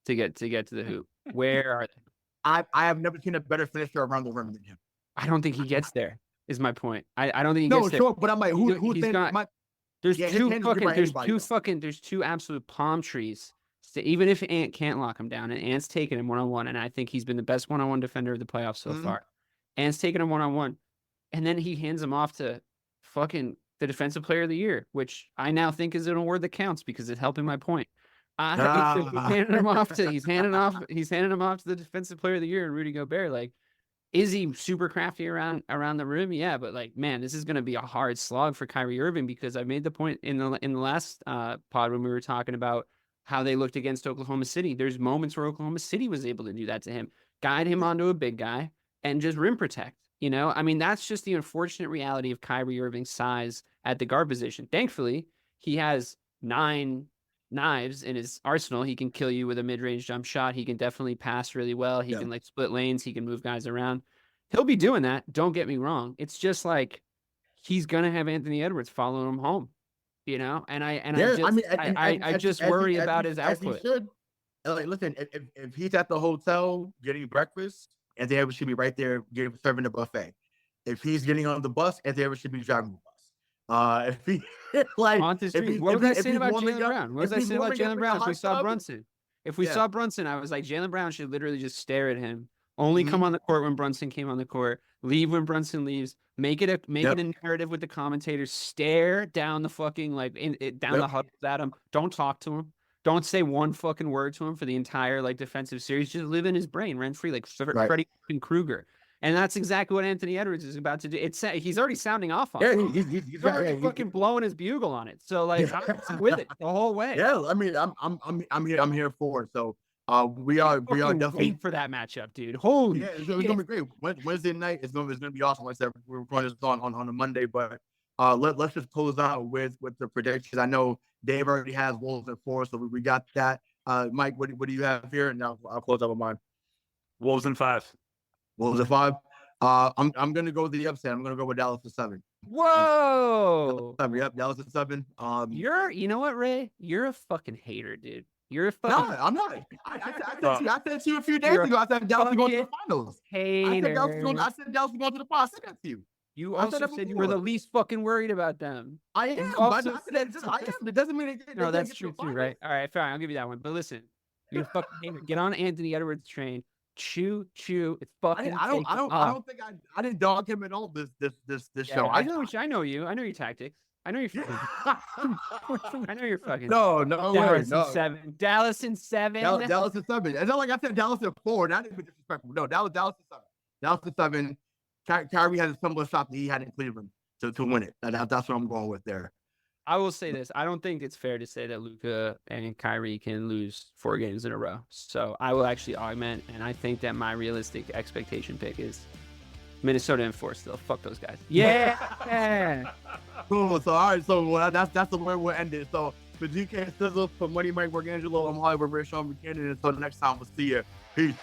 to get to the hoop? Where are they? I have never seen a better finisher around the rim than him. I don't think he gets there. Is my point. I don't think he gets there. No, sure, but I'm like, there's two absolute palm trees. So even if Ant can't lock him down, and Ant's taking him one-on-one, and I think he's been the best one-on-one defender of the playoffs so far. Ant's taking him one-on-one. And then he hands him off to fucking the defensive player of the year, which I now think is an award that counts because it's helping my point. He's handing him off to the defensive player of the year and Rudy Gobert. Like, is he super crafty around the rim? Yeah, but like, man, this is going to be a hard slog for Kyrie Irving because I made the point in the last pod when we were talking about how they looked against Oklahoma City. There's moments where Oklahoma City was able to do that to him, guide him onto a big guy and just rim protect. You know, I mean, that's just the unfortunate reality of Kyrie Irving's size at the guard position. Thankfully, he has 9 knives in his arsenal. He can kill you with a mid-range jump shot. He can definitely pass really well. He can like split lanes. He can move guys around. He'll be doing that. Don't get me wrong. It's just like he's gonna have Anthony Edwards following him home, you know. And I just worry about his output. Like, listen, if he's at the hotel getting breakfast, Anthony Edwards should be right there serving the buffet. If he's getting on the bus, Anthony Edwards should be driving the bus. If he like, what was I saying about Jaylen Brown? What was I saying about Jaylen Brown if we saw Brunson? If we saw Brunson, I was like, Jaylen Brown should literally just stare at him. Only come on the court when Brunson came on the court. Leave when Brunson leaves. Make it a narrative with the commentators. Stare down the fucking the huddle at him. Don't talk to him. Don't say one fucking word to him for the entire like defensive series. Just live in his brain, rent free, like Freddie Krueger. And that's exactly what Anthony Edwards is about to do. He's already sounding off on it. He's already fucking blowing his bugle on it. So like, I'm with it the whole way. Yeah, I mean, I'm here for it. So we are definitely for that matchup, dude. Holy it's gonna be great. Wednesday night it's gonna be awesome. Like I said, we're recording this on a Monday, but let's just close out with the predictions. I know Dave already has Wolves at 4, so we got that. Mike, what do you have here? And I'll close out with mine. Wolves in 5. Wolves at 5. I'm gonna go with the upset. I'm gonna go with Dallas at 7. Whoa! Yep, Dallas at 7. You know what, Ray? You're a fucking hater, dude. You're a fucking. No, I'm not. I said to you a few days ago. I said Dallas was going to the finals. Hater. I said Dallas was going to the finals. I said that to you. You also said you were the least fucking worried about them. I am. But it doesn't mean it. No, that's true too, right? All right, fine. I'll give you that one. But listen, you're a fucking hater. Get on Anthony Edwards' train. Chew. It's fucking. I don't think I didn't dog him at all this show. I know you. I know your tactics. I know you're fucking. I know you're fucking. No, Dallas in 7. Dallas in 7. Dallas in 7. It's not like I said Dallas in 4. Not even disrespectful. No, Dallas in 7. Dallas in 7. Kyrie has a similar shot that he had in Cleveland to win it. That's what I'm going with there. I will say this. I don't think it's fair to say that Luka and Kyrie can lose 4 games in a row. So I will actually augment, and I think that my realistic expectation pick is Minnesota in 4 still. Fuck those guys. Yeah. Cool. So all right. So that's the way we'll end it. So for GK Sizzle, for Money Mike Marcangelo, I'm Hollywood Rayshawn Buchanan. Until next time, we'll see you. Peace.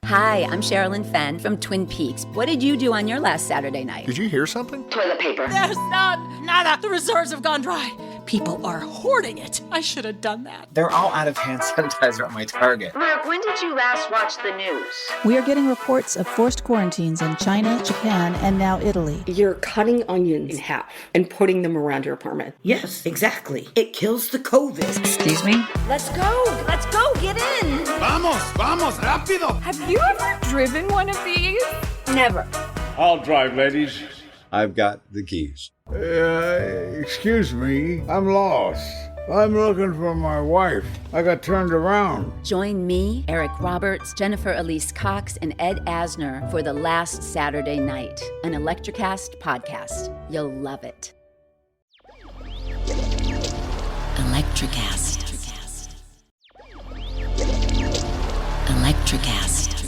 Hi, I'm Sherilyn Fenn from Twin Peaks. What did you do on your last Saturday night? Did you hear something? Toilet paper. There's none. Nada. The reserves have gone dry. People are hoarding it. I should have done that. They're all out of hand sanitizer at my Target. Brooke, when did you last watch the news? We are getting reports of forced quarantines in China, Japan, and now Italy. You're cutting onions in half and putting them around your apartment. Yes, exactly. It kills the COVID. Excuse me? Let's go, get in. Vamos, rápido. Have you ever driven one of these? Never. I'll drive, ladies. I've got the keys. Excuse me, I'm lost. I'm looking for my wife. I got turned around. Join me, Eric Roberts, Jennifer Elise Cox, and Ed Asner for The Last Saturday Night, an Electricast podcast. You'll love it. Electricast. Electricast.